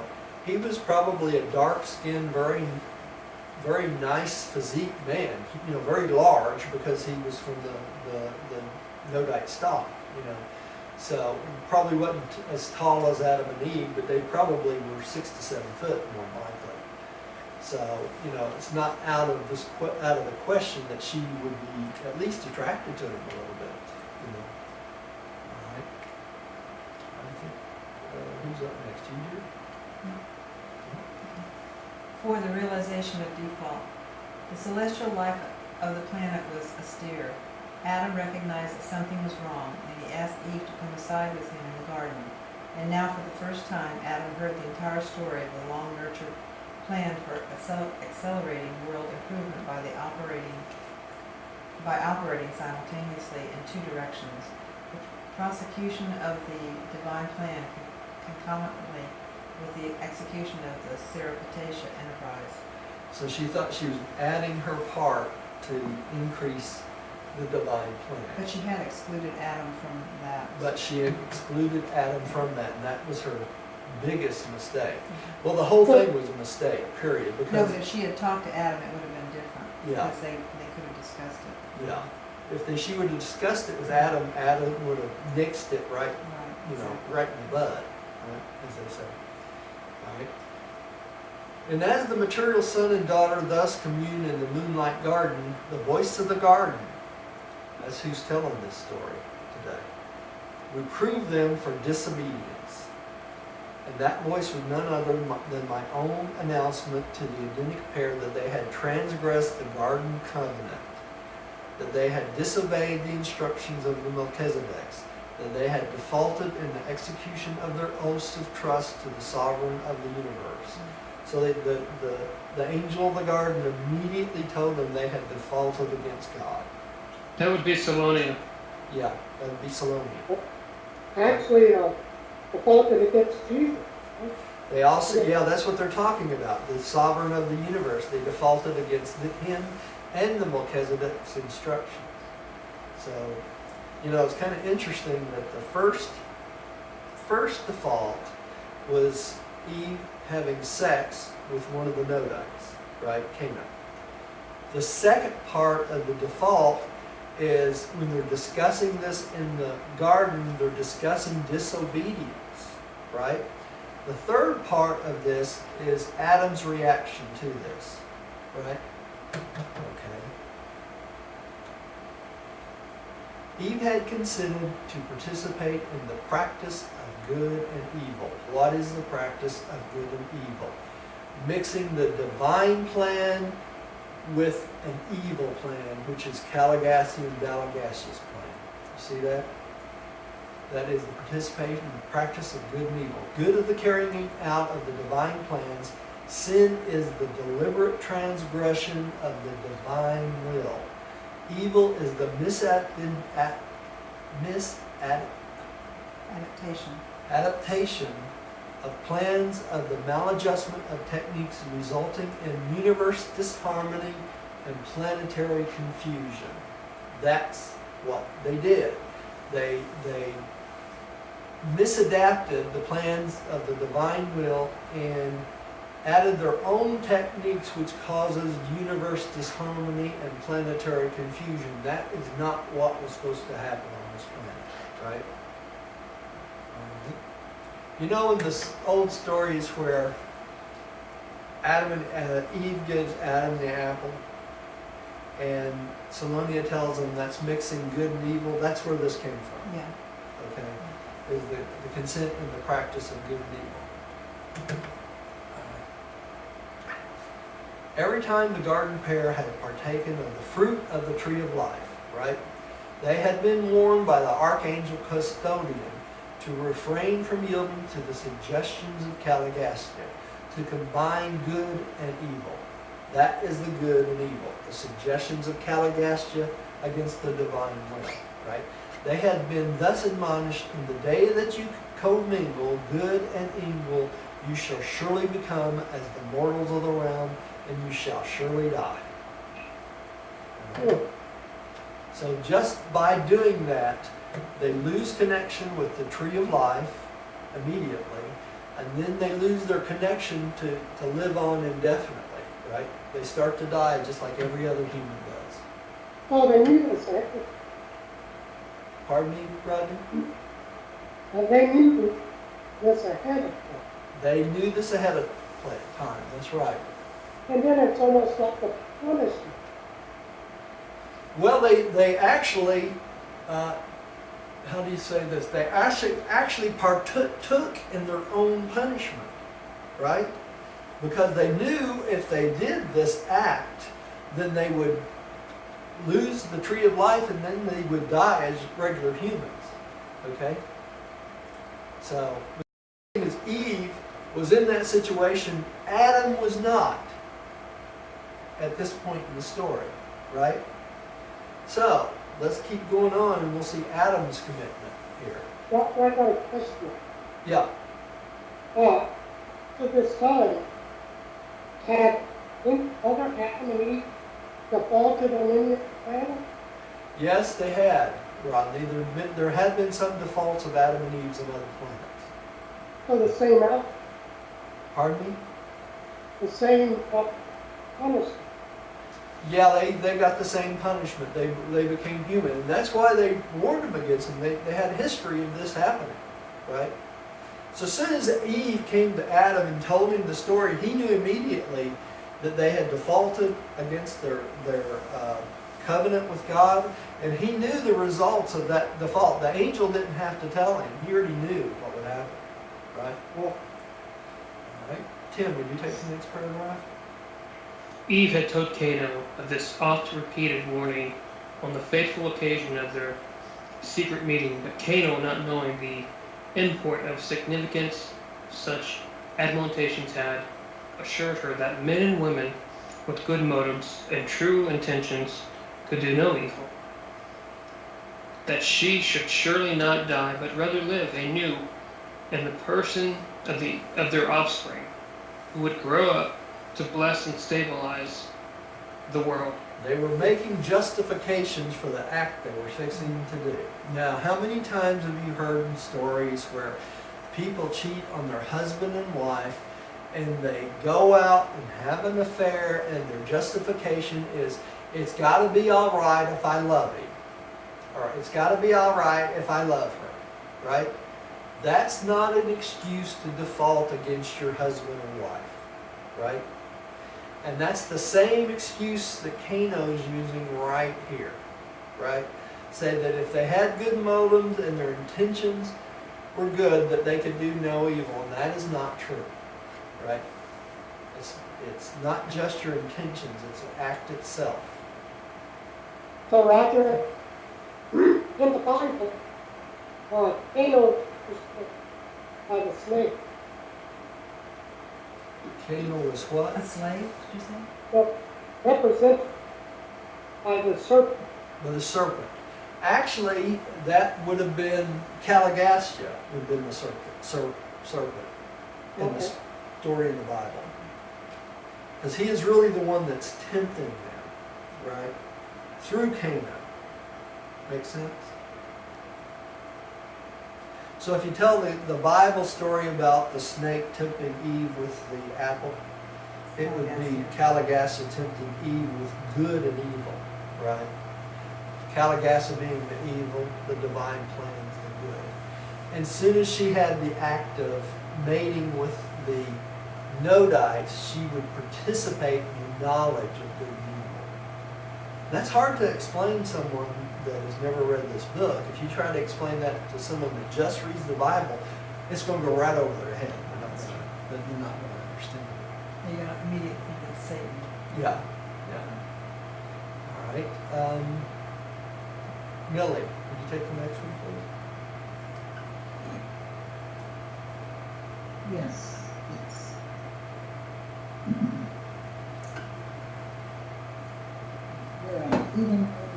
he was probably a dark-skinned, very, very nice physique man. You know, very large because he was from the Nodite stock. You know, so probably wasn't as tall as Adam and Eve, but they probably were 6 to 7 foot more likely. So you know, it's not out of the question that she would be at least attracted to him a little bit. You know. All right. I think who's up next? You do? for the realization of default. The celestial life of the planet was austere. Adam recognized that something was wrong, and he asked Eve to come aside with him in the garden. And now, for the first time, Adam heard the entire story of the long-nurtured plan for accelerating world improvement by operating simultaneously in two directions: the prosecution of the divine plan concomitantly with the execution of the Serapitatia enterprise. So she thought she was adding her part to increase the divine plan. But she had excluded Adam from that. But she had excluded Adam from that, and that was her biggest mistake. Well, the whole thing was a mistake, period, No, because, but if she had talked to Adam, it would have been different. Yeah. Because they could have discussed it. yeah, if she would have discussed it with Adam, Adam would have nixed it right, Right. you know, exactly. right in the bud, right, as they say. All right. And as the material son and daughter thus commune in the moonlight garden, the voice of the garden, that's who's telling this story today, reprove them for disobedience. And that voice was none other than my own announcement to the Edenic pair that they had transgressed the garden covenant, that they had disobeyed the instructions of the Melchizedeks, that they had defaulted in the execution of their oaths of trust to the sovereign of the universe. So the angel of the garden immediately told them they had defaulted against God. That would be Salonia. Yeah, that would be Salonia. Actually, defaulted against Jesus. They also, yeah, that's what they're talking about. The sovereign of the universe. They defaulted against him and the Melchizedek's instructions. So, you know, it's kind of interesting that the first default was Eve having sex with one of the Nodites, right, Cana. The second part of the default is when they're discussing this in the garden, they're discussing disobedience, right? The third part of this is Adam's reaction to this, right? Okay. Eve had consented to participate in the practice of good and evil. What is the practice of good and evil? Mixing the divine plan with an evil plan, which is Caligassi and Dalagassi's plan. You see that? That is the participation in the practice of good and evil. Good is the carrying out of the divine plans. Sin is the deliberate transgression of the divine will. Evil is the adaptation of plans of the maladjustment of techniques resulting in universe disharmony and planetary confusion. That's what they did. They misadapted the plans of the divine will and added their own techniques which causes universe disharmony and planetary confusion. That is not what was supposed to happen on this planet, right? You know, in the old stories where Eve gives Adam the apple, and Salonia tells him that's mixing good and evil, that's where this came from, Yeah. okay? Is the consent and the practice of good and evil. Every time the garden pair had partaken of the fruit of the tree of life, right? They had been warned by the archangel custodian to refrain from yielding to the suggestions of Caligastia, to combine good and evil. That is the good and evil, the suggestions of Caligastia against the divine will, right? They had been thus admonished, in the day that you commingle good and evil, you shall surely become as the mortals of the realm, and you shall surely die. So just by doing that, they lose connection with the tree of life immediately, and then they lose their connection to live on indefinitely, right? They start to die just like every other human does. Oh, they knew this, eh? Pardon me, Rodney? They knew this ahead of time. They knew this ahead of time, that's right. And then it's almost like a punishment. Well, they actually, how do you say this? They actually partook in their own punishment, right? Because they knew if they did this act, then they would lose the tree of life and then they would die as regular humans, okay? So, the thing is, Eve was in that situation. Adam was not at this point in the story, right? So, let's keep going on and we'll see Adam's commitment here. Well, I got a question. Yeah, To this time, had other Adam and Eve defaulted on any of the planet? yes, they had, Rodney. There had been some defaults of Adam and Eve's on other planets. For the same out, Pardon me? the same punishment? Yeah, they got the same punishment. They became human. And that's why they warned them against them. They had a history of this happening, right? So as soon as Eve came to Adam and told him the story, he knew immediately that they had defaulted against their covenant with God, and he knew the results of that default. The angel didn't have to tell him. He already knew what would happen, right? Well, All right. Tim, would you take the next paragraph? Eve had told Cain of this oft-repeated warning on the fateful occasion of their secret meeting, but Cain, not knowing the import of significance such admonitions, had assured her that men and women with good motives and true intentions could do no evil, that she should surely not die, but rather live anew in the person of their offspring, who would grow up to bless and stabilize the world. They were making justifications for the act they were fixing to do. Now, how many times have you heard stories where people cheat on their husband and wife, and they go out and have an affair, and their justification is, it's got to be all right if I love him, or it's got to be all right if I love her, right? That's not an excuse to default against your husband and wife, right? And that's the same excuse that Kano's using right here, right? Say that if they had good motives and their intentions were good, that they could do no evil, and that is not true, right? It's not just your intentions, it's the act itself. so Roger, in the Bible, Cain was by the snake. Kano was what? A slave, did you say? But represented by the serpent. With a serpent. Actually, that would have been Caligastia, would have been the serpent in the Okay. story in the Bible. Because he is really the one that's tempting them, right? Through Cana. Make sense? So if you tell the Bible story about the snake tempting Eve with the apple, It would be Calagassa tempting Eve with good and evil, right? Calagassa being the evil, the divine plans, the good. And soon as she had the act of mating with the Nodites, she would participate in the knowledge of good and evil. That's hard to explain to someone that has never read this book. If you try to explain that to someone that just reads the Bible, it's going to go right over their head. They're not going to understand it. You're gonna immediately think it's Satan. Yeah, yeah. All right. Millie, would you take the next one, please? Yes, yes. Well, even though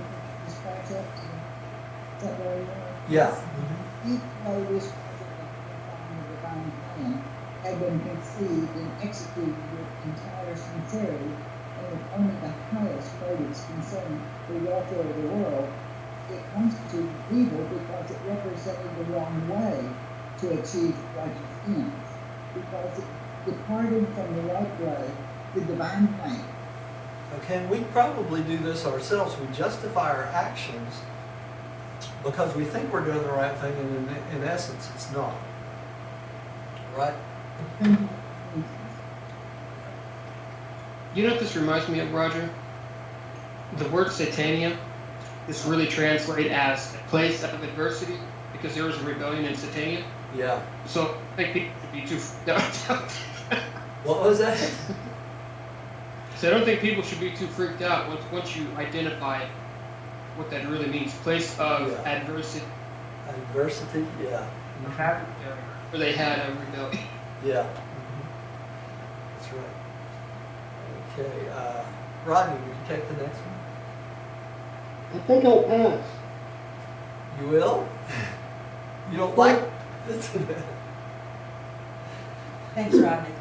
the scratch up to, is that where you are? Yeah. Each way this project of the divine plan had been conceived and executed with entire sincerity and with only the highest motives concerning the welfare of the world, it constituted evil because it represented the wrong way to achieve righteous ends, because it departed from the right way, the divine plan. Okay, and we probably do this ourselves. We justify our actions because we think we're doing the right thing, and in essence, it's not. Right? You know what this reminds me of, Roger? The word Satania is really translated as a place of adversity because there was a rebellion in Satania. Yeah. So I think people should be too freaked out. What was that? So I don't think people should be too freaked out once you identify what that really means. Place of Yeah. adversity. Adversity? Yeah. Where they had a rebellion. Yeah. That's right. Okay. Rodney, would you take the next one? I think I'll pass. You will? You don't like this? Thanks, Rodney.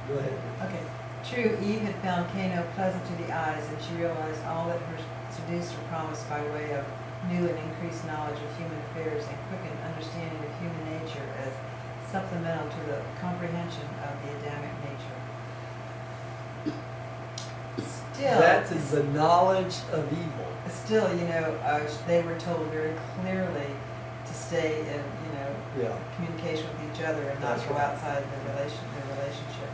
Go ahead. Okay. True, Eve had found Cana pleasant to the eyes, and she realized all that her seducer promised by way of new and increased knowledge of human affairs and quickened understanding of human nature as supplemental to the comprehension of the Adamic nature. Still, That is the knowledge of evil. still, they were told very clearly to stay in, Yeah. communication with each other and not That's go right. outside their relationship.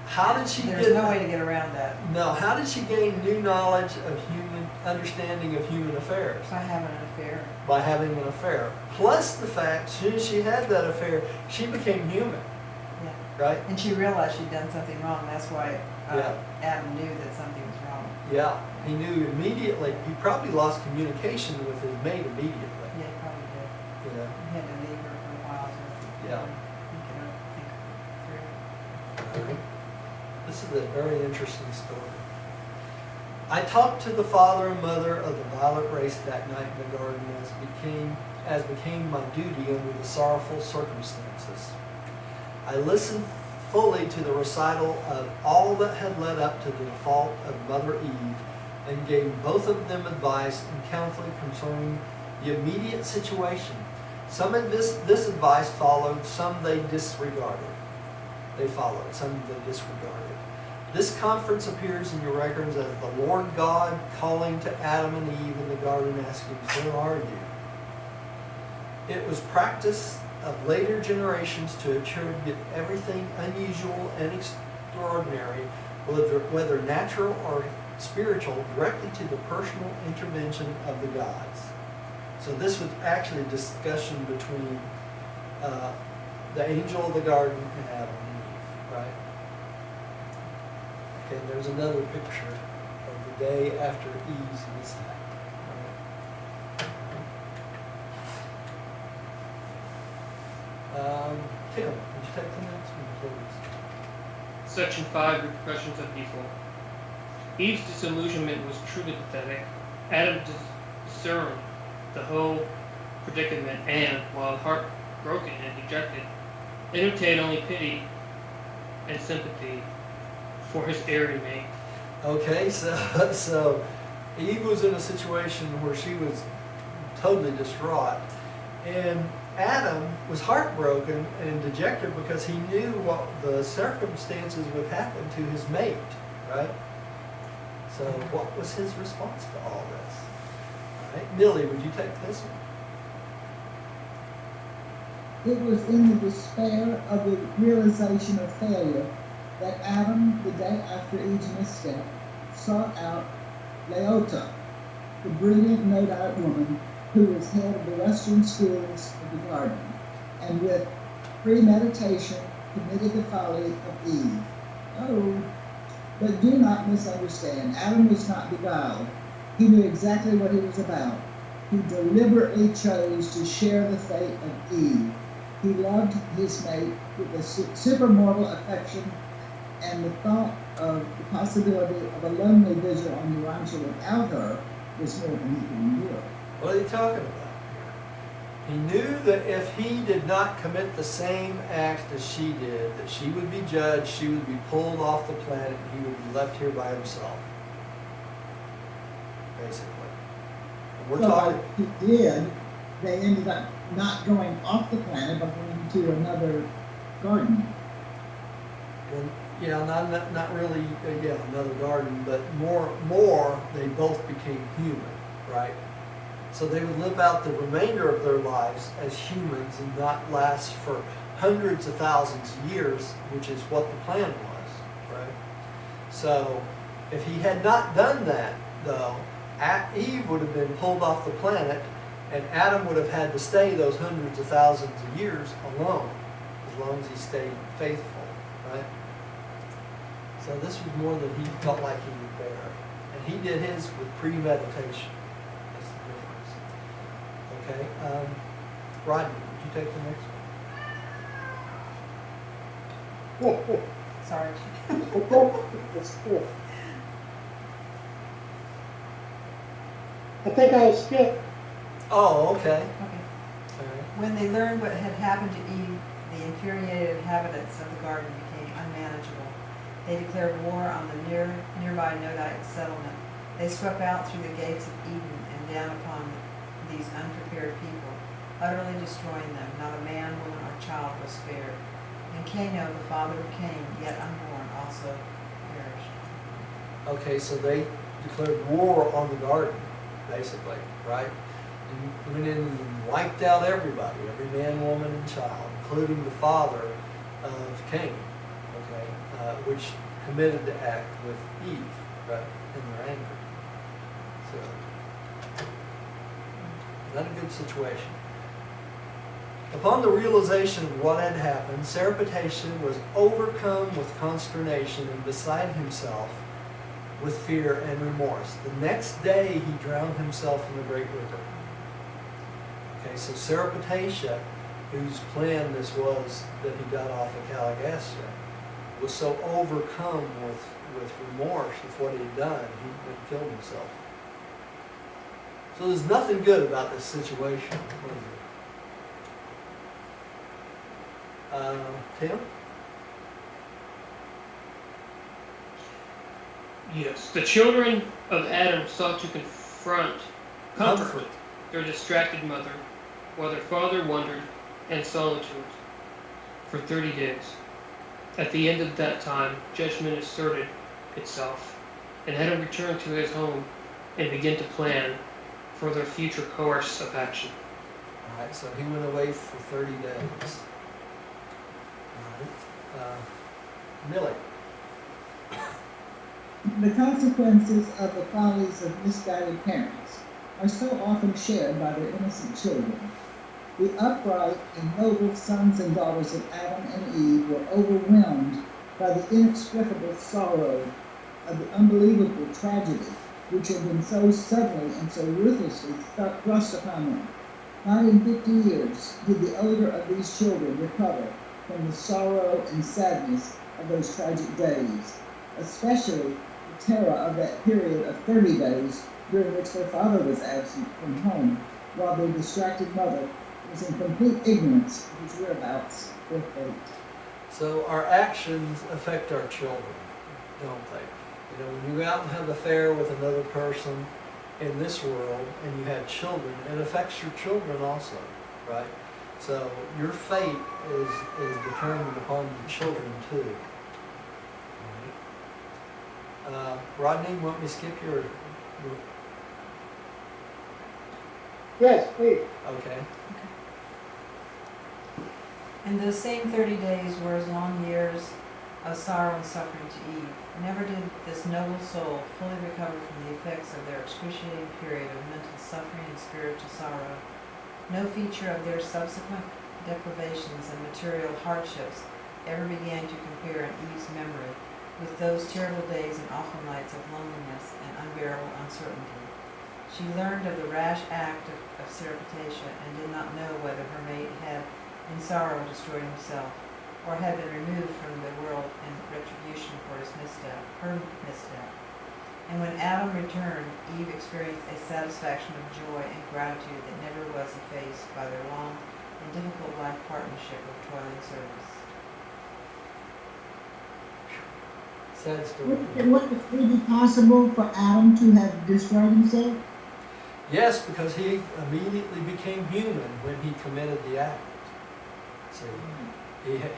How did she There's get no way to get around that No, how did she gain new knowledge of human understanding of human affairs? by having an affair. By having an affair. Plus the fact, as soon as she had that affair, she became human, Yeah. right? And she realized she'd done something wrong. That's why Yeah. Adam knew that something was wrong. Yeah. He knew immediately. He probably lost communication with his mate immediately. Yeah, he probably did. You know. He had to leave her for a while to Yeah. think it through. All right. This is a very interesting story. I talked to the father and mother of the violet race that night in the garden as became my duty under the sorrowful circumstances. I listened fully to the recital of all that had led up to the default of Mother Eve and gave both of them advice and counsel concerning the immediate situation. Some of this advice followed, some they disregarded. They followed, some they disregarded. This conference appears in your records as the Lord God calling to Adam and Eve in the garden asking, "Where are you?" It was practice of later generations to attribute everything unusual and extraordinary, whether natural or spiritual, directly to the personal intervention of the gods. So this was actually a discussion between the angel of the garden and Adam and Eve, right? Okay, there's another picture of the day after Eve's mishap. Tim, would you take the next one, please? Section 5, Repercussions of Evil. Eve's disillusionment was truly pathetic. Adam discerned the whole predicament and, while heartbroken and dejected, entertained only pity and sympathy for his airy mate. Okay, so Eve was in a situation where she was totally distraught, and Adam was heartbroken and dejected because he knew what the circumstances would happen to his mate, right? So what was his response to all this? All right, Millie, would you take this one? It was in the despair of the realization of failure that Adam, the day after Eve's misstep, sought out Leota, the brilliant no-doubt woman who was head of the Western schools of the garden, and with premeditation committed the folly of Eve. Oh, but do not misunderstand. Adam was not beguiled. He knew exactly what he was about. He deliberately chose to share the fate of Eve. He loved his mate with a supermortal affection, and the thought of the possibility of a lonely vigil on Urantia without her was more than he could endure. What are they talking about here? He knew that if he did not commit the same act as she did, that she would be judged, she would be pulled off the planet, and he would be left here by himself. Basically. And we're So talking. what he did, they ended up not going off the planet, but going to another garden. And, yeah, not really, another garden, but more, they both became human, right? So they would live out the remainder of their lives as humans and not last for hundreds of thousands of years, which is what the plan was, right? So if he had not done that, though, Eve would have been pulled off the planet, and Adam would have had to stay those hundreds of thousands of years alone, as long as he stayed faithful, right? So this was more than he felt like he would bear. And he did his with premeditation. That's the difference. Okay, Rodney, would you take the next one? Sorry. It's good. I think I'll skip. Oh, okay. Okay. All right. When they learned what had happened to Eve, the infuriated inhabitants of the garden became unmanageable. They declared war on the nearby Nodite settlement. They swept out through the gates of Eden and down upon these unprepared people, utterly destroying them. Not a man, woman, or child was spared. And Cano, the father of Cain, yet unborn, also perished. Okay, so they declared war on the garden, basically, right? And went in and wiped out everybody, every man, woman, and child, including the father of Cain, okay, which committed the act with Eve, right, in their anger. So, not a good situation. Upon the realization of what had happened, Sareptation was overcome with consternation and beside himself with fear and remorse. The next day he drowned himself in the great river. Okay, so Sarapatasha, whose plan this was that he got off of Caligastia, was so overcome with remorse with what he had done, he went and killed himself. So there's nothing good about this situation, was there? Tim? Yes. The children of Adam sought to comfort their distracted mother, while their father wandered in solitude for 30 days. At the end of that time, judgment asserted itself, and Adam returned to his home and began to plan for their future course of action. All right, so he went away for 30 days. All right. Millie? The consequences of the follies of misguided parents are so often shared by their innocent children. The upright and noble sons and daughters of Adam and Eve were overwhelmed by the inexplicable sorrow of the unbelievable tragedy which had been so suddenly and so ruthlessly thrust upon them. Not in 50 years did the elder of these children recover from the sorrow and sadness of those tragic days, especially the terror of that period of 30 days during which their father was absent from home, while their distracted mother was in complete ignorance of his whereabouts or fate. So our actions affect our children, don't they? You know, when you go out and have an affair with another person in this world and you have children, it affects your children also, right? So your fate is determined upon the children too. Rodney, want me to skip your Yes, please. okay. And those same 30 days were as long years of sorrow and suffering to Eve. Never did this noble soul fully recover from the effects of their excruciating period of mental suffering and spiritual sorrow. No feature of their subsequent deprivations and material hardships ever began to compare in Eve's memory with those terrible days and awful nights of loneliness and unbearable uncertainty. She learned of the rash act of Surrepatia and did not know whether her mate had in sorrow destroyed himself, or had been removed from the world in retribution for her misstep. And when Adam returned, Eve experienced a satisfaction of joy and gratitude that never was effaced by their long and difficult life partnership of toiling service. Sad story. Would it be possible for Adam to have destroyed himself? Yes, because he immediately became human when he committed the act. See,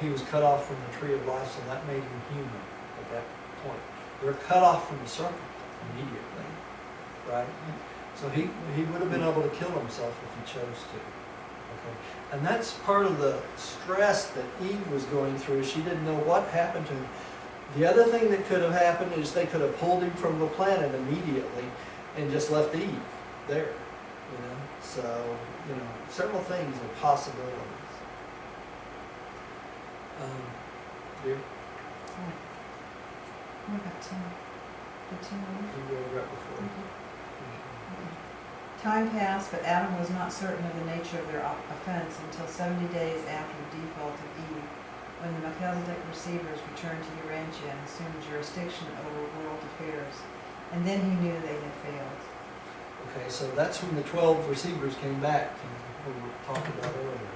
he was cut off from the tree of life, so that made him human at that point. They're cut off from the serpent immediately, right? So he would have been able to kill himself if he chose to. Okay, and that's part of the stress that Eve was going through. She didn't know what happened to him. The other thing that could have happened is they could have pulled him from the planet immediately and just left Eve there. So several things are possibilities. Dear, What about Tim? Did Tim leave? you read right before. Time passed, but Adam was not certain of the nature of their offense until 70 days after the default of Eve, when the Melchizedek receivers returned to Urantia and assumed jurisdiction over world affairs. And then he knew they had failed. Okay, so that's when the 12 receivers came back, we were talking about earlier.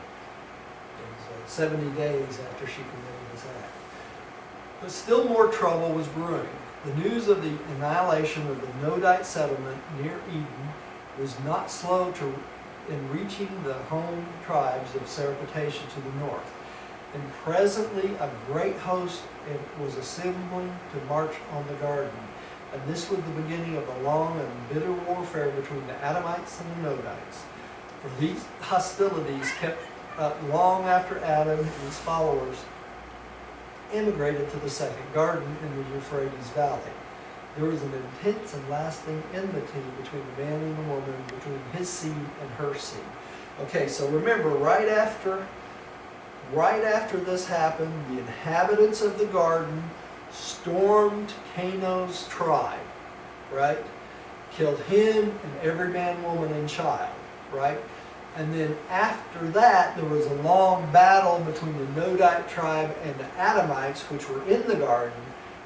It was 70 days after she committed this act. But still more trouble was brewing. The news of the annihilation of the Nodite settlement near Eden was not slow in reaching the home tribes of Surrepatia to the north. And presently a great host was assembling to march on the garden. And this was the beginning of a long and bitter warfare between the Adamites and the Nodites. For these hostilities kept up long after Adam and his followers immigrated to the second garden in the Euphrates Valley. There was an intense and lasting enmity between the man and the woman, between his seed and her seed. Okay, so remember, right after this happened, the inhabitants of the garden stormed Canaan's tribe, right? Killed him and every man, woman, and child, right? And then after that, there was a long battle between the Nodite tribe and the Adamites, which were in the garden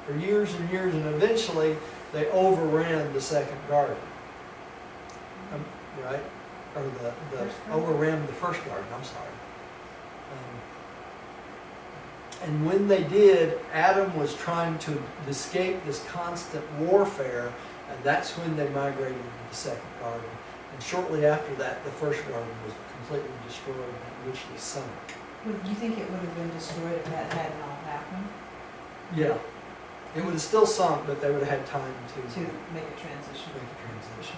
for years and years, and eventually they overran the second garden, right? Or overran the first garden, I'm sorry. And when they did, Adam was trying to escape this constant warfare, and that's when they migrated to the second garden. And shortly after that, the first garden was completely destroyed and richly sunk. Do you think it would have been destroyed if that hadn't all happened? Yeah. It would have still sunk, but they would have had time to Make a transition. make a transition.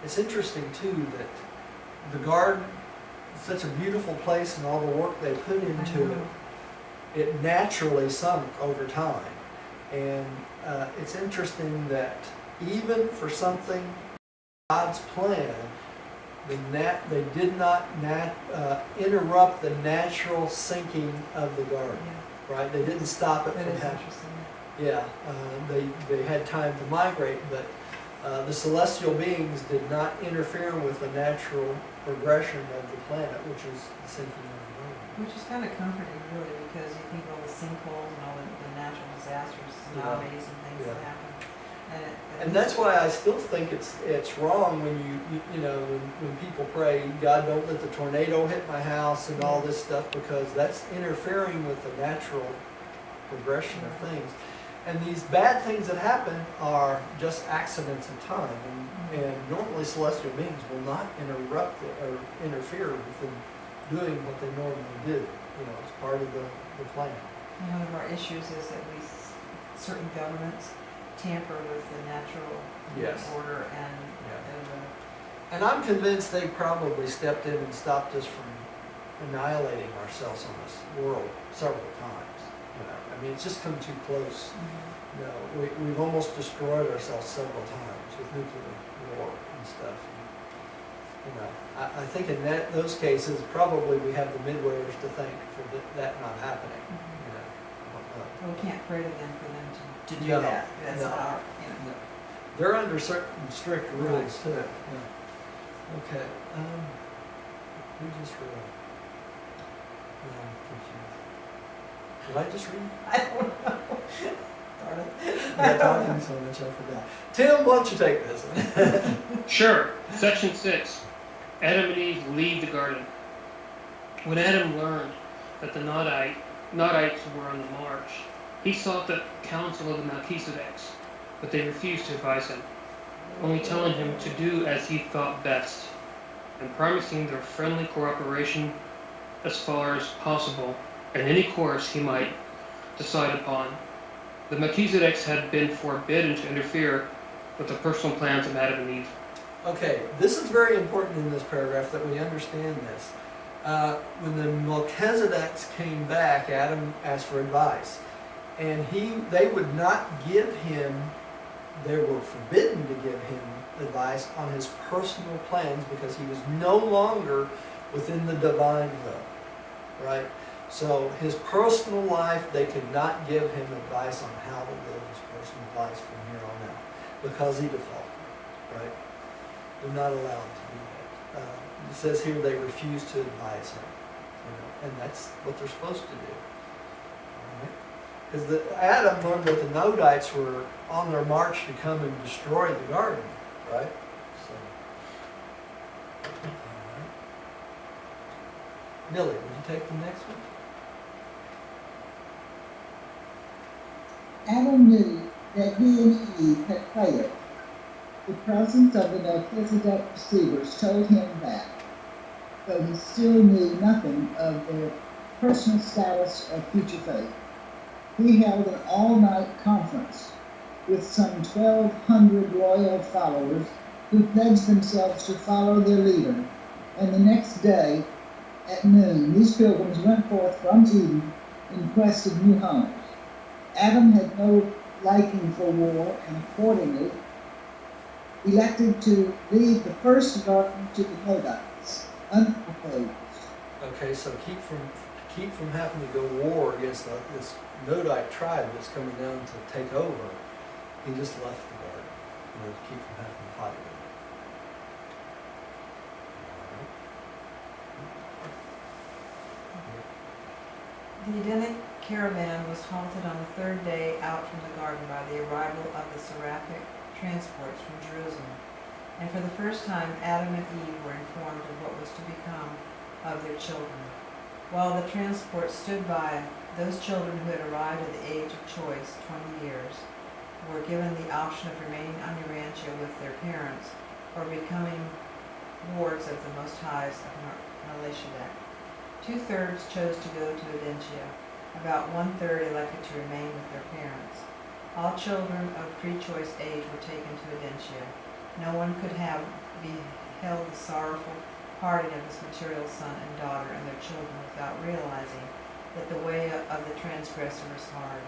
It's interesting, too, that the garden, such a beautiful place and all the work they put into it naturally sunk over time. And it's interesting that even for something God's plan, they did not interrupt the natural sinking of the garden, right? They didn't stop it That from is happening. interesting. Yeah, they had time to migrate, but the celestial beings did not interfere with the natural progression of the planet, which is the sinking of the moon. Which is kind of comforting, really, because you think all the sinkholes and all the natural disasters, tsunamis and things that happen. And that's why I still think it's wrong when when people pray, God, don't let the tornado hit my house and all this stuff, because that's interfering with the natural progression of things. And these bad things that happen are just accidents of time. And normally celestial beings will not interrupt it or interfere with them doing what they normally do. You know, it's part of the plan. And one of our issues is that certain governments tamper with the natural Yes. order and, And I'm convinced they probably stepped in and stopped us from annihilating ourselves on this world several times. You know, I mean, it's just come too close. You know, we've almost destroyed ourselves several times with nuclear war and stuff. You know, I think in those cases, probably we have the midwayers to thank for that not happening. You know, I don't know. Well, we can't pray to them for them to do No, that. That's no. not our, you know. No. They're under certain strict rules Right. too. Yeah. Okay. Who just read? No, I'm confused. Did I just read? I don't know. Darn it. I'm talking so much I forgot. Tim, why don't you take this one? Sure. Section 6. Adam and Eve leave the garden. When Adam learned that the Nodites were on the march, he sought the counsel of the Melchizedeks, but they refused to advise him, only telling him to do as he thought best, and promising their friendly cooperation as far as possible, and any course he might decide upon. The Melchizedeks had been forbidden to interfere with the personal plans of Adam and Eve. Okay, this is very important in this paragraph that we understand this. When the Melchizedeks came back, Adam asked for advice, and they would not give him. They were forbidden to give him advice on his personal plans because he was no longer within the divine will, right? So his personal life, they could not give him advice on how to live his personal life from here on out because he defaulted, right? They're not allowed to do that. It says here they refuse to advise him, you know, and that's what they're supposed to do. Because Adam learned that the Nodites were on their march to come and destroy the garden, right? So, all right. Millie, would you take the next one? Adam knew that he and Eve had failed. The presence of the Melchizedek receivers told him that, though he still knew nothing of their personal status or future fate. He held an all-night conference with some 1,200 loyal followers who pledged themselves to follow their leader, and the next day, at noon, these pilgrims went forth from Eden in quest of new homes. Adam had no liking for war and accordingly elected to leave the first garden to the Nodites, unopposed. Okay, so keep from having to go war against this Nodite tribe that's coming down to take over, he just left the garden, you know, to keep from having to fight with it. The Edenic caravan was halted on the third day out from the garden by the arrival of the Seraphic transports from Jerusalem. And for the first time, Adam and Eve were informed of what was to become of their children. While the transports stood by, those children who had arrived at the age of choice, 20 years, were given the option of remaining on Urantia with their parents or becoming wards of the Most High's of Melchizedek. 2/3 chose to go to Edentia. About 1/3 elected to remain with their parents. All children of pre-choice age were taken to Edentia. No one could have beheld the sorrowful parting of his material son and daughter and their children without realizing that the way of the transgressor is hard.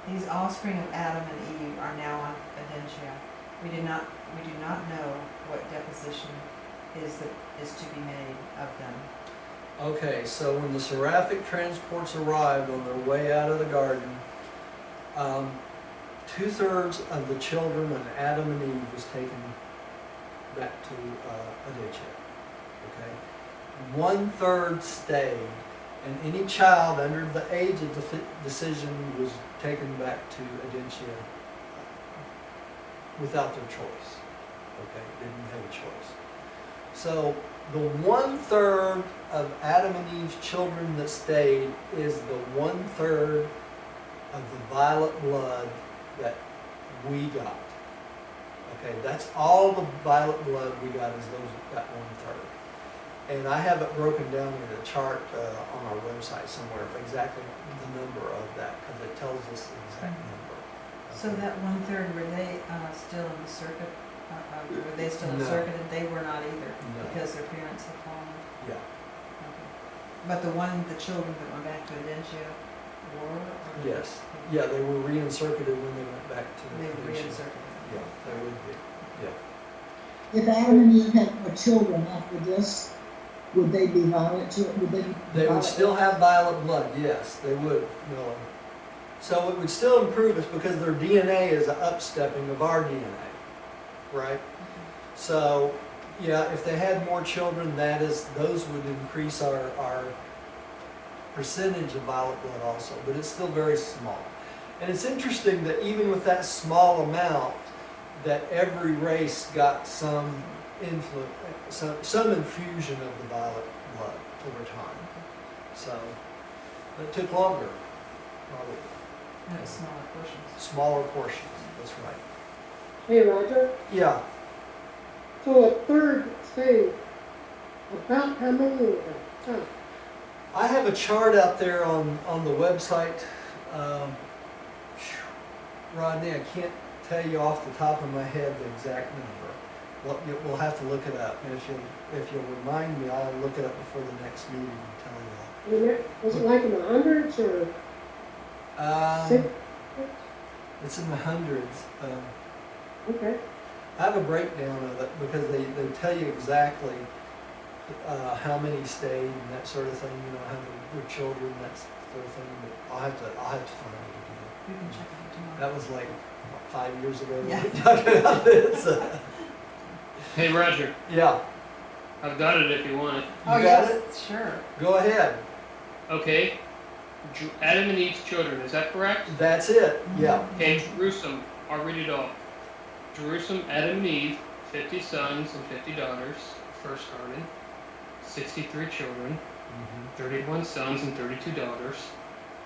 These offspring of Adam and Eve are now on Edentia. We do not know what deposition is to be made of them. Okay, so when the Seraphic transports arrived on their way out of the garden, 2/3 of the children of Adam and Eve was taken back to Edentia. Okay, 1/3 stayed, and any child under the age of decision was taken back to Edentia without their choice. Okay, didn't have a choice. So the 1/3 of Adam and Eve's children that stayed is the 1/3 of the violet blood that we got. Okay, that's all the violet blood we got is that 1/3. And I have it broken down in a chart on our website somewhere of exactly the number of that, because it tells us the exact number. So that 1/3, were they still in the circuit? Were they still in No. circuit? And they were not either, No. because their parents had fallen? Yeah. Okay. But the children that went back to Adentia were? Or Yes. Yeah, they were reinserted when they went back to They were Acacia. reinserted. Yeah, they would be. Yeah. If Adam and Eve had more children after this, would they be violent? Would they be They would violent? still have violet blood, yes, they would, no. So it would still improve us because their DNA is a upstepping of our DNA, right? So, yeah, if they had more children, those would increase our percentage of violet blood also, but it's still very small. And it's interesting that even with that small amount, that every race got some influence, some infusion of the violet blood over time. So it took longer, probably No, it's smaller portions. smaller portions. That's right. Hey, Roger, Yeah, so a third say, about how many of them? Huh. I have a chart out there on the website. Rodney, I can't tell you off the top of my head the exact number. We'll have to look it up, and if you'll remind me, I'll look it up before the next meeting and tell you I mean, was it like in the hundreds or all. six? It's in the hundreds. Okay, I have a breakdown of it because they tell you exactly how many stayed and that sort of thing. You know, how many were children, that sort of thing. But I'll have to find it again. You can check it out tomorrow. That was like what, 5 years ago when Yeah. we talked about this. Hey, Roger, Yeah, I've got it if you want it. you Oh, got yes, it. sure. Go ahead. Okay. Adam and Eve's children, is that correct? That's it. Yeah. Okay, Jerusalem, I'll read it all. Jerusalem, Adam and Eve, 50 sons and 50 daughters, first garden. 63 children, 31 sons and 32 daughters.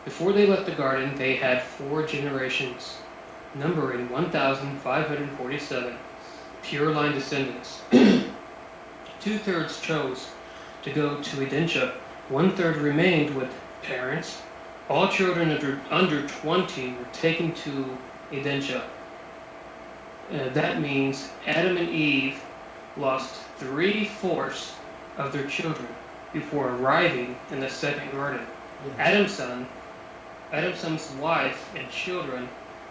Before they left the garden, they had 4 generations, numbering 1,547 pure line descendants. 2/3 chose to go to Edentia. 1/3 remained with parents. All children under 20 were taken to Edentia. That means Adam and Eve lost 3/4 of their children before arriving in the second garden. Yeah. Adam's son's wife and children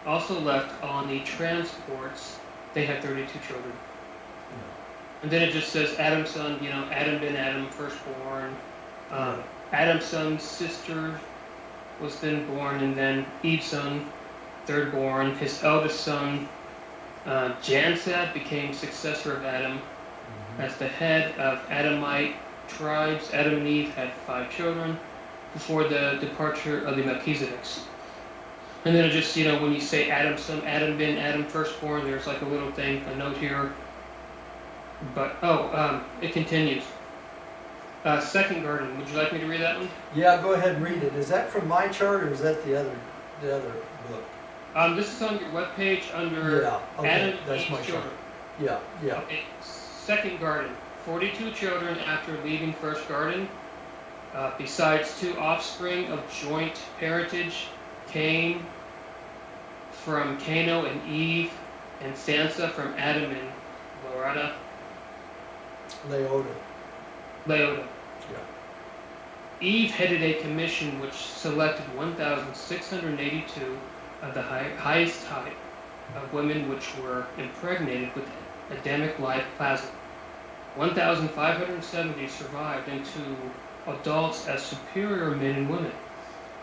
also left on the transports. They had 32 children. And then it just says Adam's son, Adam ben Adam, firstborn. Adam's son's sister was then born, and then Eve's son, thirdborn. His eldest son, Jansad, became successor of Adam. As the head of Adamite tribes, Adam and Eve had 5 children before the departure of the Melchizedeks. And then it just, when you say Adam's son, Adam ben Adam, firstborn, there's like a little thing, a note here. But, it continues. Second garden, would you like me to read that one? Yeah, go ahead and read it. Is that from my chart or is that the other book? This is on your webpage under Yeah, okay, Adam that's and my Eve's chart. children. Yeah. Okay, second garden, 42 children after leaving first garden, besides 2 offspring of joint parentage, came from Cano and Eve, and Sansa from Adam and Leota. Leota. Yeah. Eve headed a commission which selected 1,682 of the highest type of women which were impregnated with Adamic life plasma. 1,570 survived into adults as superior men and women.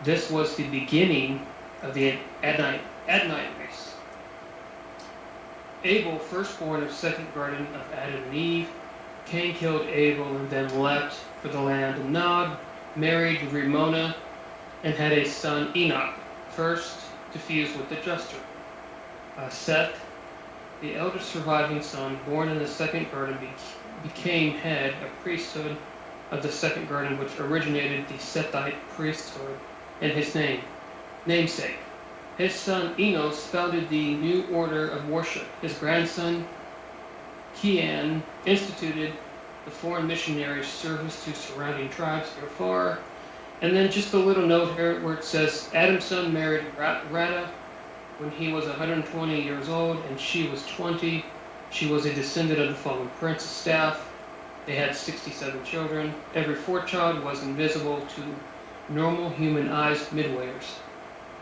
This was the beginning of the Adnite race. Abel, firstborn of second garden of Adam and Eve, Cain killed Abel and then left for the land of Nod, married Ramona, and had a son Enoch, first to fuse with the Juster. Seth, the eldest surviving son, born in the second garden, became head of priesthood of the second garden, which originated the Sethite priesthood, and his namesake. His son Enos founded the New Order of Worship. His grandson Kian instituted the foreign missionary service to surrounding tribes near far. And then just a little note here where it says Adam's son married Rada when he was 120 years old and she was 20. She was a descendant of the fallen prince of Staff. They had 67 children. Every fourth child was invisible to normal human eyes midwayers.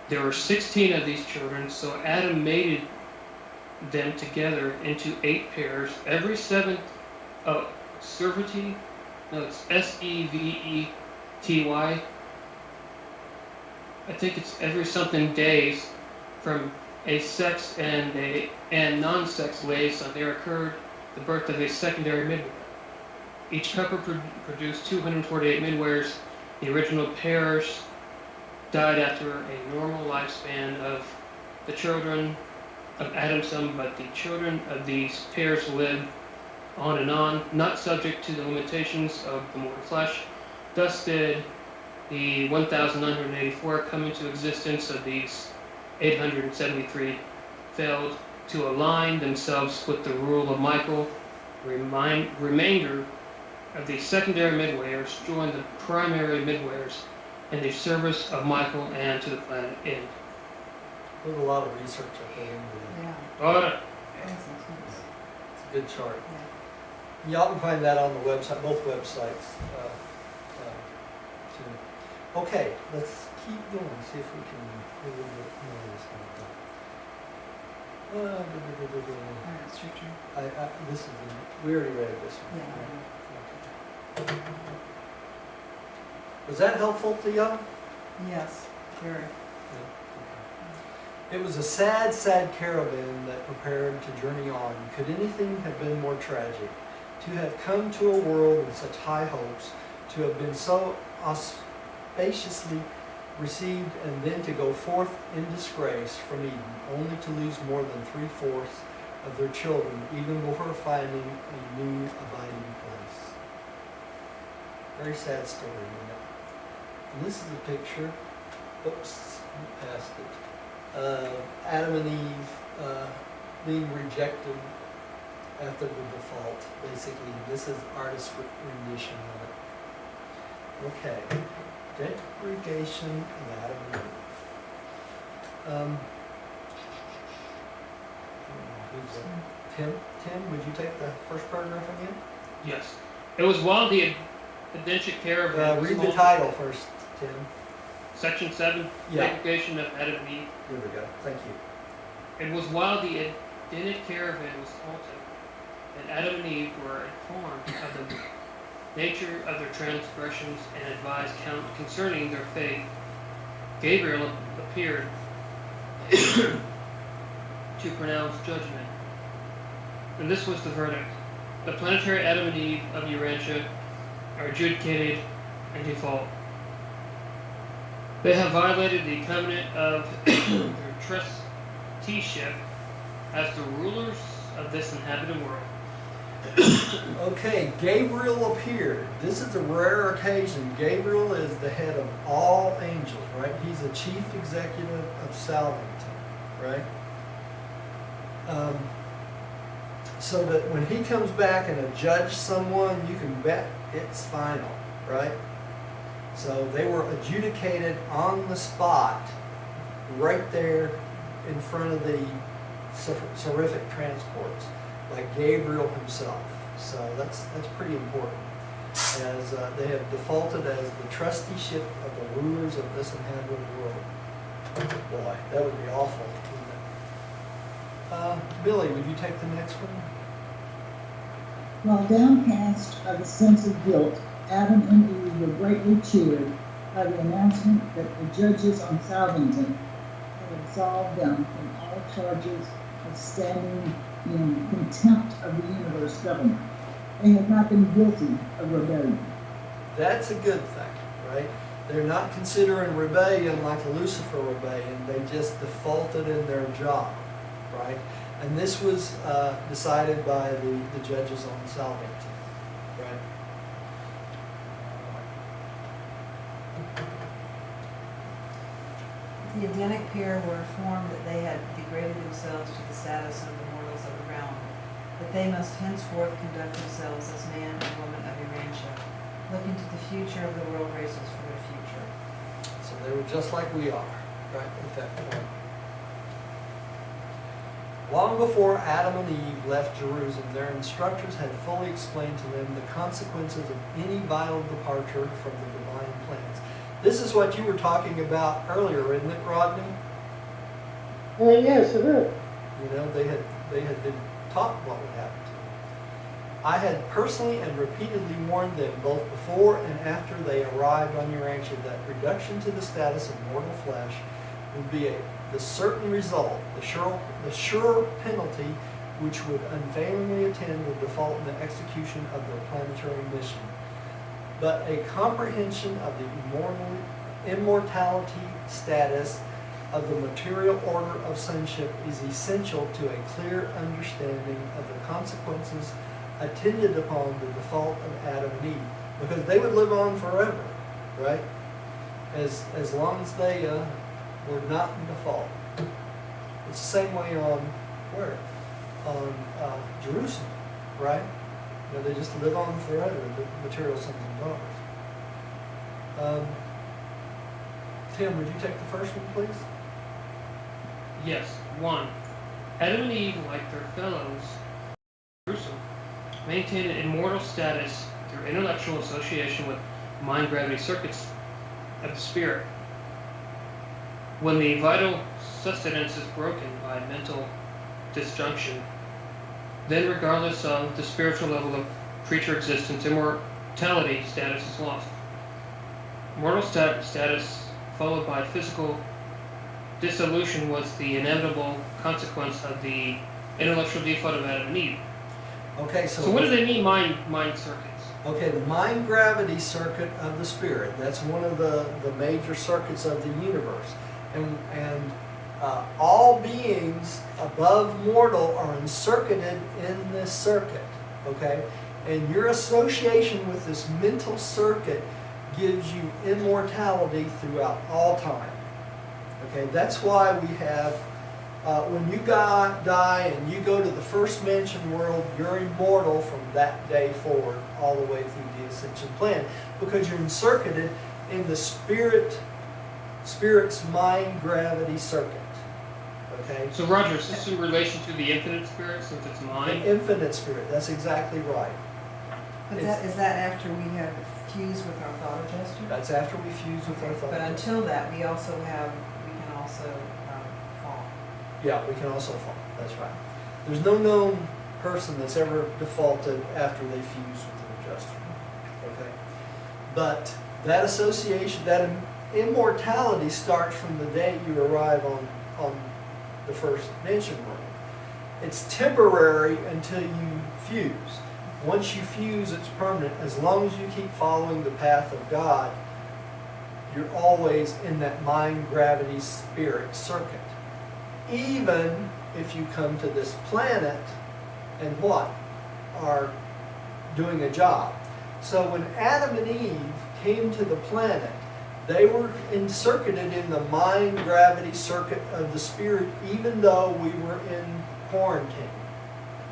There were 16 of these children, so Adam mated them together into 8 pairs. Every seventh, Sevety, no, it's Sevety. I think it's every something days from a sex and non-sex liaison. There occurred the birth of a secondary midwife. Each couple produced 248 midwives. The original pairs died after a normal lifespan of the children of Adam's son, but the children of these pairs lived on and on, not subject to the limitations of the mortal flesh. Thus did the 1,984 come into existence of these 873 failed to align themselves with the rule of Michael. Remainder of the secondary midwives joined the primary midwives in the service of Michael and to the planet end. There's a lot of research I put into that. Yeah. All right. That's intense. It's a good chart. Yeah. Y'all can find that on the website, both websites. Too. Okay, let's keep going, see if we can do a little bit more of this kind of thing. All right, it's your turn. This is, we already read this one. Yeah. Okay. Was that helpful to y'all? Yes, very. It was a sad, sad caravan that prepared to journey on. Could anything have been more tragic? To have come to a world with such high hopes, to have been so auspiciously received, and then to go forth in disgrace from Eden, only to lose more than 3/4 of their children, even before finding a new abiding place. Very sad story, isn't it? And this is a picture, oops, past it. Adam and Eve being rejected after the default. Basically, this is artist's rendition of it. Okay, degradation of Adam and Eve. Who's that? Tim, would you take the first paragraph again? Yes. It was while the Edenic caravan was Read the halted- title first, Tim. Section 7, Yeah. degradation of Adam and Eve. There we go. Thank you. It was while the Edenic caravan was halted that Adam and Eve were informed of the nature of their transgressions and advised concerning their fate. Gabriel appeared to pronounce judgment. And this was the verdict. The planetary Adam and Eve of Urantia are adjudicated in default. They have violated the covenant of their trusteeship as the rulers of this inhabited world. Okay, Gabriel appeared. This is a rare occasion. Gabriel is the head of all angels, right? He's the chief executive of Salvington, right? So that when he comes back and judge someone, you can bet it's final, right? So they were adjudicated on the spot, right there in front of the seraphic transports, by Gabriel himself. So that's pretty important, as they have defaulted as the trusteeship of the rulers of this inhabited world. Boy, that would be awful, wouldn't it? Billy, would you take the next one? While downcast by the sense of guilt, Adam and Eve were greatly cheered by the announcement that the judges on Salvington had absolved them from all charges of standing in contempt of the universe government. They had not been guilty of rebellion. That's a good thing, right? They're not considering rebellion like a Lucifer rebellion. They just defaulted in their job, right? And this was decided by the judges on Salvington, right? The Edenic pair were informed that they had degraded themselves to the status of the mortals of the realm, that they must henceforth conduct themselves as man and woman of Urantia, looking to the future of the world races for their future. So they were just like we are, right, at that point. Long before Adam and Eve left Jerusalem, their instructors had fully explained to them the consequences of any vital departure from the divine plans. This is what you were talking about earlier, isn't it, Rodney? Yes, it is. You know, they had been taught what would happen to them. I had personally and repeatedly warned them, both before and after they arrived on Urantia, that reduction to the status of mortal flesh would be the certain result, the sure penalty which would unfailingly attend the default in the execution of their planetary mission. But a comprehension of the immortality status of the material order of sonship is essential to a clear understanding of the consequences attended upon the default of Adam and Eve, because they would live on forever, right? As long as they were not in default. It's the same way on where? On Jerusalem, right? You know, they just live on forever, the material sons and daughters. Tim, would you take the first one, please? Yes. 1. Adam and Eve, like their fellows, Jerusalem, maintain an immortal status through intellectual association with mind-gravity circuits of the spirit. When the vital sustenance is broken by mental disjunction, then regardless of the spiritual level of creature existence, immortality status is lost. Mortal status followed by physical dissolution was the inevitable consequence of the intellectual default of Adam and Eve. Okay, So what do they mean, mind circuits? Okay, the mind gravity circuit of the spirit, that's one of the major circuits of the universe. And all beings above mortal are encircuited in this circuit, okay? And your association with this mental circuit gives you immortality throughout all time. Okay, that's why we have, when you die and you go to the first mentioned world, you're immortal from that day forward, all the way through the ascension plan, because you're encircuited in the spirit's mind gravity circuit. Okay? So Roger, is this in relation to the infinite spirit, since it's mind? The infinite spirit, that's exactly right. But is that after we have fused with our thought adjuster? That's after we fuse with our thought. But until that, we can also fall. Yeah, we can also fall. That's right. There's no known person that's ever defaulted after they fuse with an adjuster. Okay? But that association, that immortality starts from the day you arrive on the first mentioned world. It's temporary until you fuse. Once you fuse, it's permanent. As long as you keep following the path of God, you're always in that mind gravity spirit circuit. Even if you come to this planet and what? Are doing a job. So when Adam and Eve came to the planet, they were encircuited in the mind gravity circuit of the spirit, even though we were in quarantine.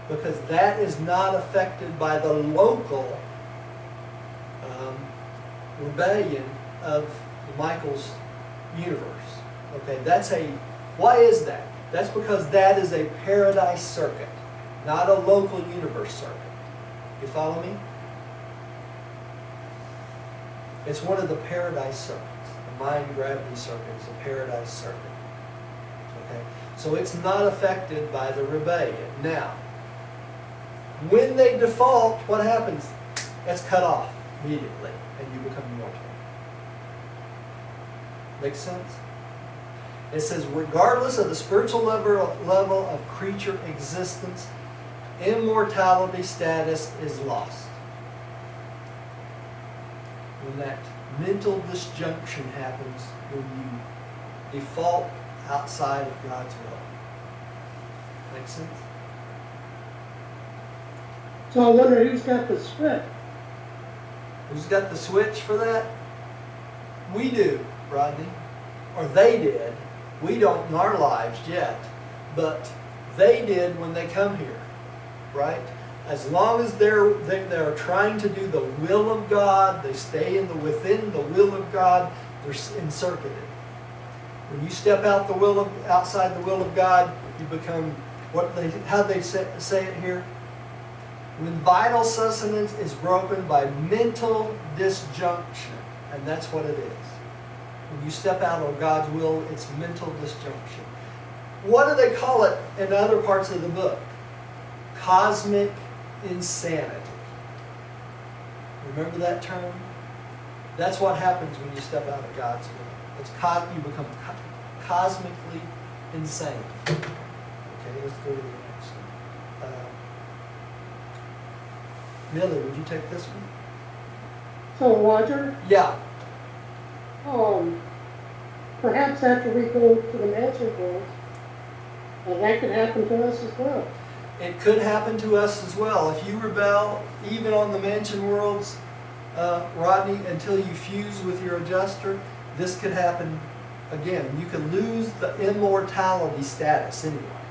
Because that is not affected by the local rebellion of Michael's universe. Okay, why is that? That's because that is a paradise circuit, not a local universe circuit. You follow me? It's one of the paradise circuits. The mind gravity circuit is a paradise circuit. Okay, so it's not affected by the rebellion. Now, when they default, what happens? That's cut off immediately, and you become mortal. Make sense? It says, regardless of the spiritual level of creature existence, immortality status is lost. When that mental disjunction happens, when you default outside of God's will. Make sense? So I wonder who's got the switch. Who's got the switch for that? We do, Rodney. Or they did. We don't in our lives yet, but they did when they come here, right? As long as they're trying to do the will of God, they stay within the will of God, they're encircled. When you step outside the will of God, you become how they say it here? When vital sustenance is broken by mental disjunction, and that's what it is. When you step out of God's will, it's mental disjunction. What do they call it in other parts of the book? Cosmic insanity. Remember that term? That's what happens when you step out of God's will. You become cosmically insane. Okay, let's go to the next one. Millie, would you take this one? So Roger, Yeah. perhaps after we go to the mansion world, that could happen to us as well. It could happen to us as well. If you rebel, even on the mansion worlds, Rodney, until you fuse with your adjuster, this could happen again. You could lose the immortality status anyway,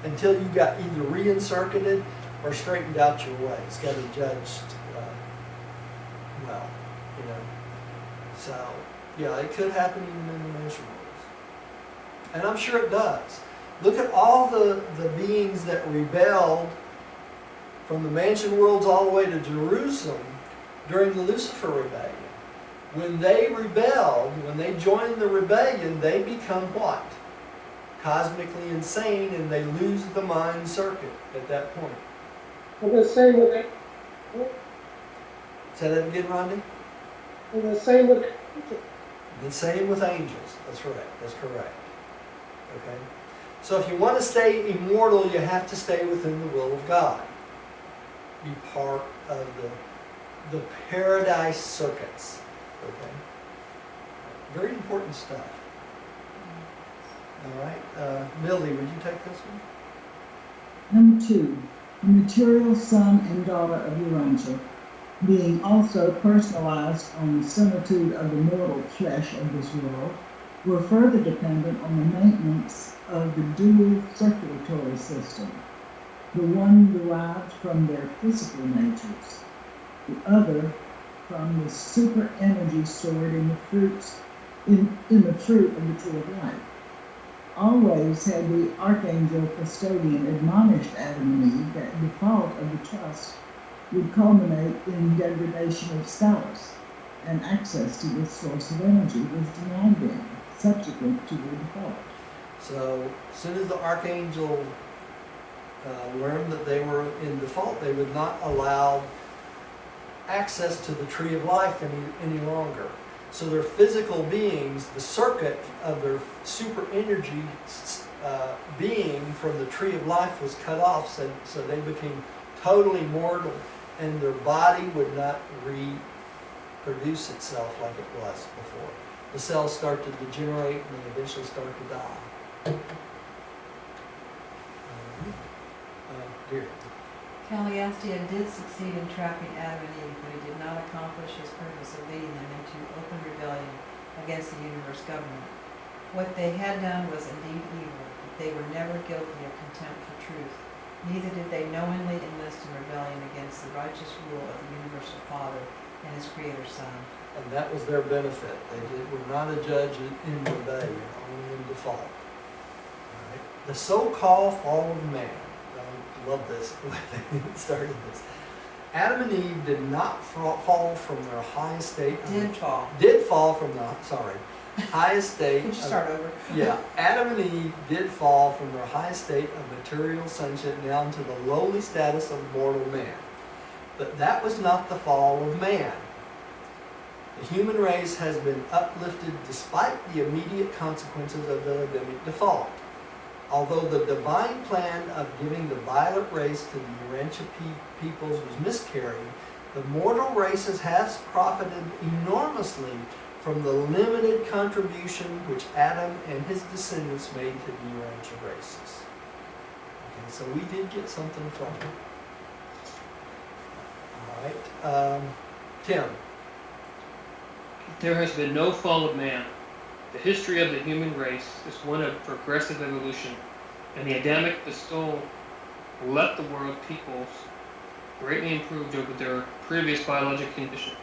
until you got either re-encircuited or straightened out your ways, got adjudged well, you know. So, yeah, it could happen even in the mansion worlds. And I'm sure it does. Look at all the beings that rebelled from the mansion worlds all the way to Jerusalem during the Lucifer rebellion. When they rebelled, when they joined the rebellion, they become what? Cosmically insane, and they lose the mind circuit at that point. And the same with Say that again, Rodney? and the same with The same with angels. That's right. That's correct. Okay? So if you want to stay immortal, you have to stay within the will of God. Be part of the paradise circuits. Okay? Very important stuff. All right. Millie, would you take this one? Number 2, the material son and daughter of Urantia, being also personalized on the similitude of the mortal flesh of this world, were further dependent on the maintenance of the dual circulatory system, the one derived from their physical natures, the other from the super energy stored in the fruit of the tree of life. Always had the archangel custodian admonished Adam and Eve that default of the trust would culminate in degradation of status, and access to this source of energy was denied them, subsequent to their default. So, as soon as the archangel learned that they were in default, they would not allow access to the tree of life any longer. So their physical beings, the circuit of their super energy being from the tree of life was cut off, so they became totally mortal, and their body would not reproduce itself like it was before. The cells start to degenerate and then eventually start to die. Dear. Cagliostro did succeed in trapping Adam and Eve, but he did not accomplish his purpose of leading them into open rebellion against the universe government. What they had done was indeed evil, but they were never guilty of contempt for truth. Neither did they knowingly enlist in rebellion against the righteous rule of the universal Father and his Creator Son. And that was their benefit. They were not a judge in rebellion, only in default. All right. The so-called fall of man. I love this, the way they started this. Adam and Eve did not fall from their high state. Did fall from the, highest state. Could you start over? Yeah, Adam and Eve did fall from their high state of material sonship down to the lowly status of mortal man. But that was not the fall of man. The human race has been uplifted despite the immediate consequences of the Adamic default. Although the divine plan of giving the violet race to the Urantia peoples was miscarried, the mortal races has profited enormously from the limited contribution which Adam and his descendants made to the Urantia races. Okay, so we did get something from it. All right, Tim. There has been no fall of man. The history of the human race is one of progressive evolution, and the Adamic bestowal left the world peoples greatly improved over their previous biologic condition.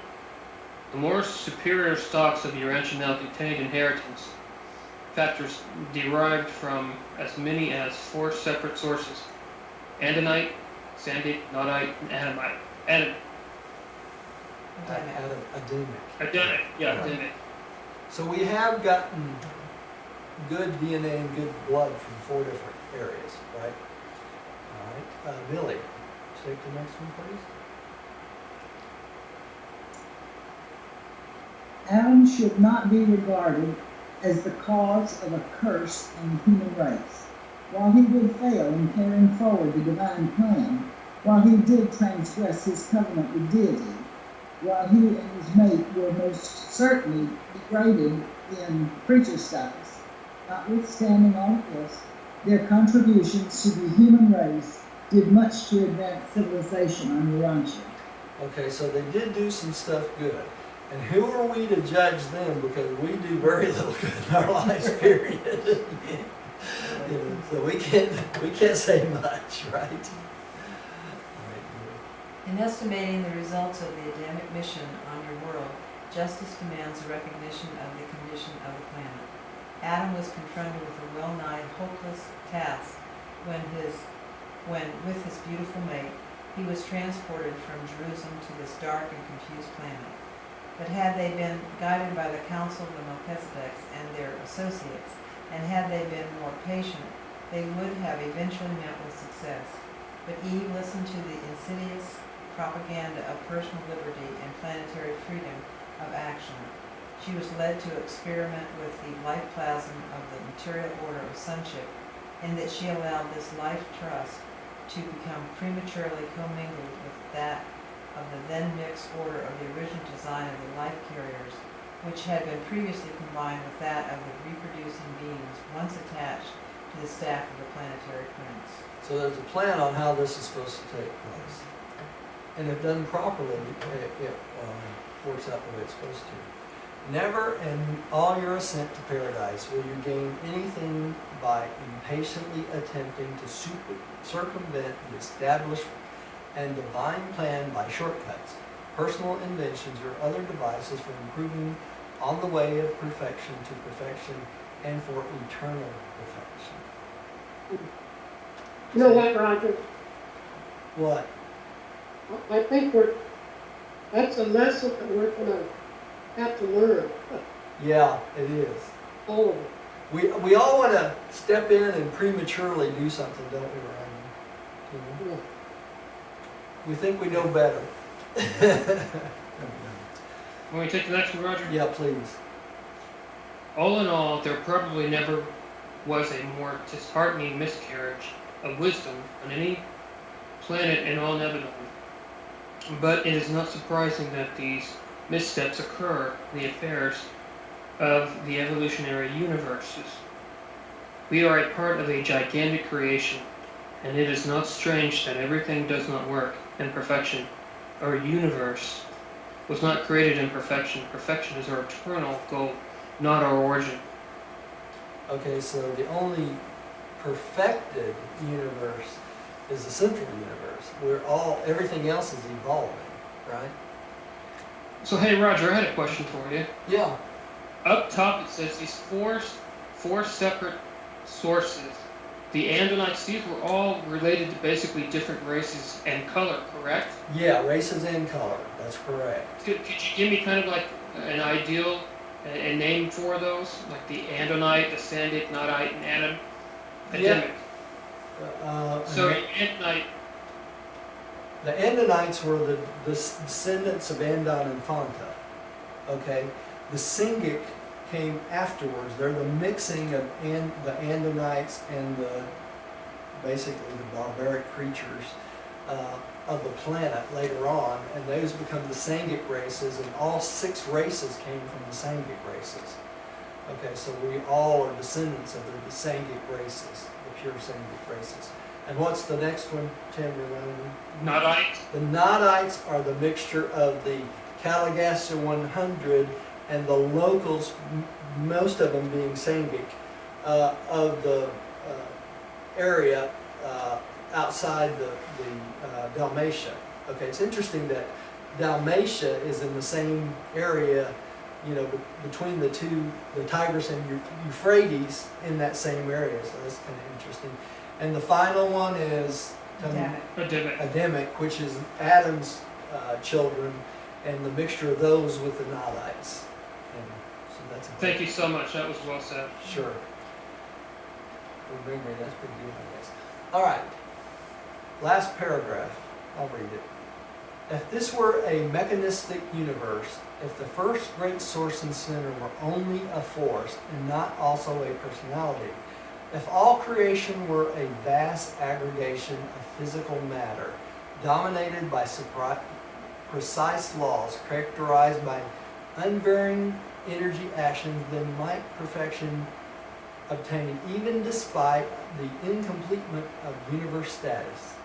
The more superior stocks of Urantia now contained inheritance factors derived from as many as 4 separate sources: andonite, sandite, nodite, and adamite. Adamic. Adamic. So we have gotten good DNA and good blood from 4 different areas, right? All right, Billy, take the next one, please. Adam should not be regarded as the cause of a curse in the human race. While he did fail in carrying forward the divine plan, while he did transgress his covenant with deity, while he and his mate were most certainly degraded in preacher status, notwithstanding all of this, their contributions to the human race did much to advance civilization on Urantia. Okay, so they did do some stuff good. And who are we to judge them, because we do very little good in our lives, period. You know, so we can't say much, right? All right. In estimating the results of the Adamic mission on your world, justice demands a recognition of the condition of the planet. Adam was confronted with a well-nigh hopeless task when with his beautiful mate, he was transported from Jerusalem to this dark and confused planet. But had they been guided by the counsel of the Melchizedeks and their associates, and had they been more patient, they would have eventually met with success. But Eve listened to the insidious propaganda of personal liberty and planetary freedom of action. She was led to experiment with the life plasm of the material order of sonship, in that she allowed this life trust to become prematurely commingled with that of the then mixed order of the original design of the life carriers, which had been previously combined with that of the reproducing beings once attached to the staff of the planetary prince. So there's a plan on how this is supposed to take place. And if done properly, it works out the way it's supposed to. Never in all your ascent to paradise will you gain anything by impatiently attempting to circumvent the established and divine plan by shortcuts, personal inventions, or other devices for improving on the way of perfection to perfection and for eternal perfection. You know what, Roger? What? I think that's a lesson that we're gonna have to learn, Yeah, it is. all of it. We all want to step in and prematurely do something, don't we, Ryan? You know? Yeah. We think we know better. Want me to take the next one, Roger? Yeah, please. All in all, there probably never was a more disheartening miscarriage of wisdom on any planet in all Nebadon. But it is not surprising that these missteps occur in the affairs of the evolutionary universes. We are a part of a gigantic creation, and it is not strange that everything does not work in perfection. Our universe was not created in perfection. Perfection is our eternal goal, not our origin. Okay, so the only perfected universe is the central universe. Everything else is evolving, right? So hey Roger, I had a question for you. Yeah. Up top it says these four separate sources. The Andonites, these were all related to basically different races and color, correct? Yeah, races and color. That's correct. Could you give me kind of like an ideal, a name for those? Like the Andonite, the Sandite, Nodite, and Adamic. So your Andonite, the Andonites were the descendants of Andon and Phanta. Okay, the Singic came afterwards. They're the mixing of the Andonites and basically the barbaric creatures of the planet later on, and those become the Sangic races, and all 6 races came from the Sangic races. Okay, so we all are descendants of the Sangic races, the pure Sangic races. And what's the next one, Tim? Nodite. The Nodites are the mixture of the Caligastia 100 and the locals, most of them being Sangik, of the area outside the Dalmatia. Okay, it's interesting that Dalmatia is in the same area, you know, between the Tigris and Euphrates, in that same area. So that's kind of interesting. And the final one is Damn it. Adamic, which is Adam's children, and the mixture of those with the Nadites. And so that's Thank you so much. That was well said. Sure. For memory, that's pretty good, I guess. All right. Last paragraph. I'll read it. If this were a mechanistic universe, if the first great source and center were only a force and not also a personality, if all creation were a vast aggregation of physical matter, dominated by precise laws characterized by unvarying energy actions, then might perfection obtain even despite the incompletement of universe status.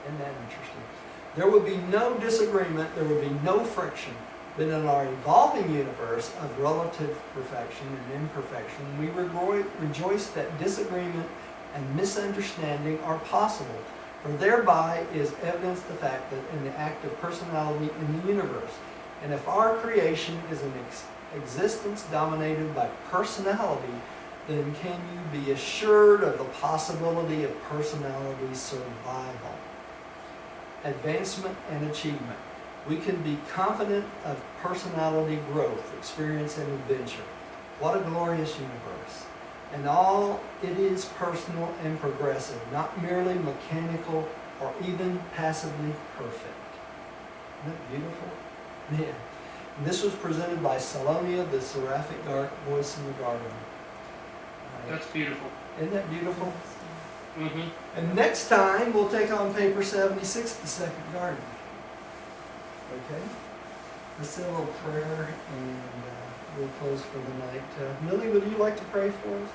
Isn't that interesting? There would be no disagreement, there would be no friction. But in our evolving universe of relative perfection and imperfection, we rejoice that disagreement and misunderstanding are possible, for thereby is evidenced the fact that in the act of personality in the universe. And if our creation is an existence dominated by personality, then can you be assured of the possibility of personality survival, advancement, and achievement? We can be confident of personality growth, experience, and adventure. What a glorious universe. And all it is personal and progressive, not merely mechanical or even passively perfect. Isn't that beautiful? Yeah. And this was presented by Salonia, the seraphic voice in the garden. That's beautiful. Isn't that beautiful? Mm-hmm. And next time, we'll take on paper 76, the second garden. Okay? Let's say a little prayer, and we'll close for the night. Millie, would you like to pray for us?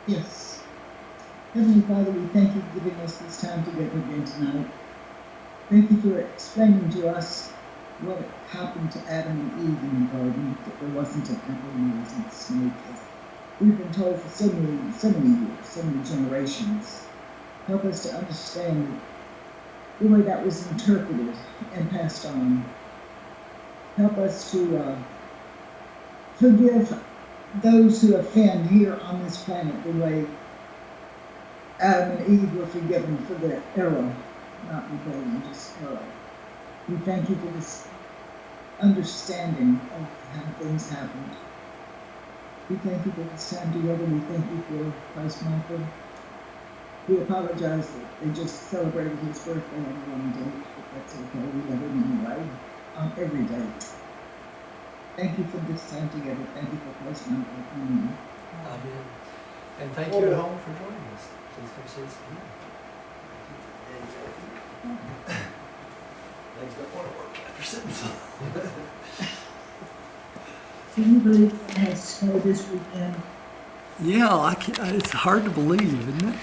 Yes. Heavenly Father, we thank you for giving us this time together again tonight. Thank you for explaining to us what happened to Adam and Eve in the garden, that there wasn't an apple and there wasn't a snake. As we've been told for so many years, so many generations. Help us to understand the way that was interpreted and passed on. Help us to forgive those who offend here on this planet the way Adam and Eve were forgiven for their error, not rebellion, just error. We thank you for this understanding of how things happened. We thank you for this time together. We thank you for Christ Michael. We apologize that they just celebrated his birthday on the wrong date, but that's okay. We love him anyway, on every date. Thank you for this time together. Thank you for Christ Michael. Amen. Amen. And thank you at home for joining us. Please come see us again. Legs don't want to work after sitting so long. Can you believe it has snow this weekend? Yeah, it's hard to believe, isn't it?